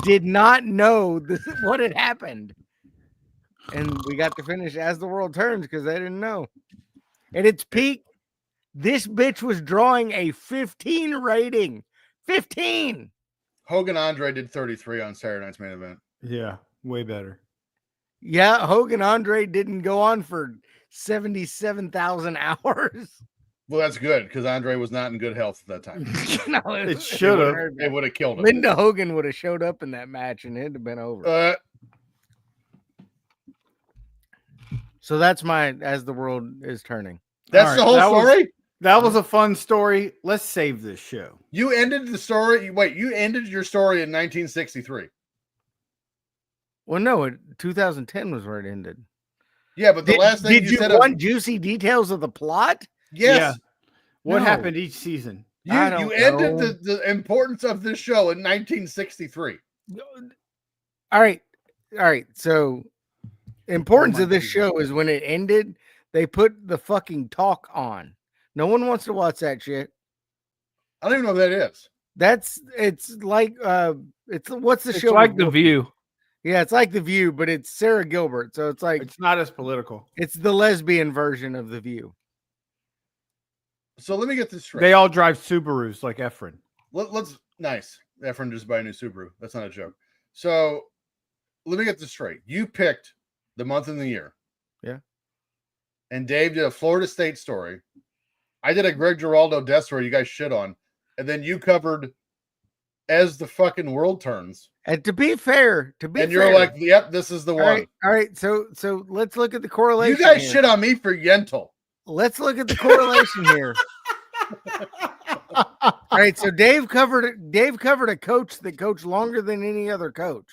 did not know what had happened. And we got to finish As the World Turns because they didn't know. At its peak, this bitch was drawing a 15 rating. 15! Hogan Andre did 33 on Saturday Night's Main Event. Yeah, way better. Yeah, Hogan Andre didn't go on for 77,000 hours. Well, that's good because Andre was not in good health at that time. No, It should have. It would have killed him. Linda Hogan would have showed up in that match and it'd have been over. So that's my as the world is turning. That's All the right, whole that was- story. That was a fun story. Let's save this show. You ended the story. Wait, you ended your story in 1963. Well, no, 2010 was where it ended. Yeah, but the last thing did you said, want juicy details of the plot? yes, Yeah. What No. happened each season? I you don't ended know. the importance of this show in 1963. All right. So importance my of this Jesus. show is when it ended, they put the fucking talk on. No one wants to watch that shit. I don't even know what that is. It's like it's what's the It's show? like with The Whoopi? View. Yeah, it's like The View, but it's Sarah Gilbert. So it's like It's not as political. it's the lesbian version of The View. So let me get this straight. They all drive Subarus like Efren. Let's nice. Efren just buy a new Subaru. That's not a joke. So let me get this straight. You picked the month and the year. Yeah. And Dave did a Florida State story. I did a Greg Giraldo death story you guys shit on. And then you covered As the Fucking World Turns. And to be fair, And you're like, yep, this is the all one. right. So let's look at the correlation. You guys here. shit on me for Yentl. Let's look at the correlation here. All right, so Dave covered a coach that coached longer than any other coach.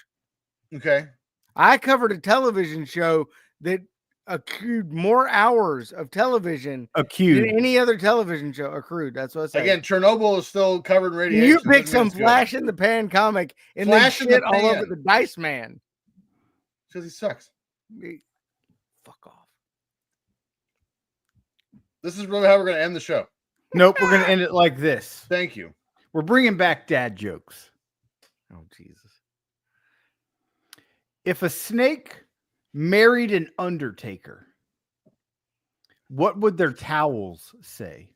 Okay. I covered a television show that accrued more hours of television than Accused. any other television show accrued. That's what I said. Again, Chernobyl is still covered in radiation. you pick Doesn't mean some it's good. flash in the pan comic and Flash then in the shit all over pan. the Dice Man. Because he sucks. Fuck off. This is really how we're going to end the show. Nope, we're going to end it like this. Thank you. We're bringing back dad jokes. Oh Jesus. If a snake married an undertaker, what would their towels say?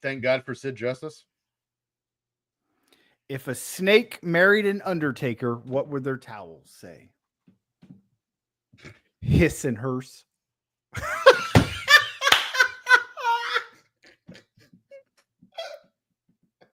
Thank God for Sid Justice. If a snake married an undertaker, what would their towels say? Hiss and hearse.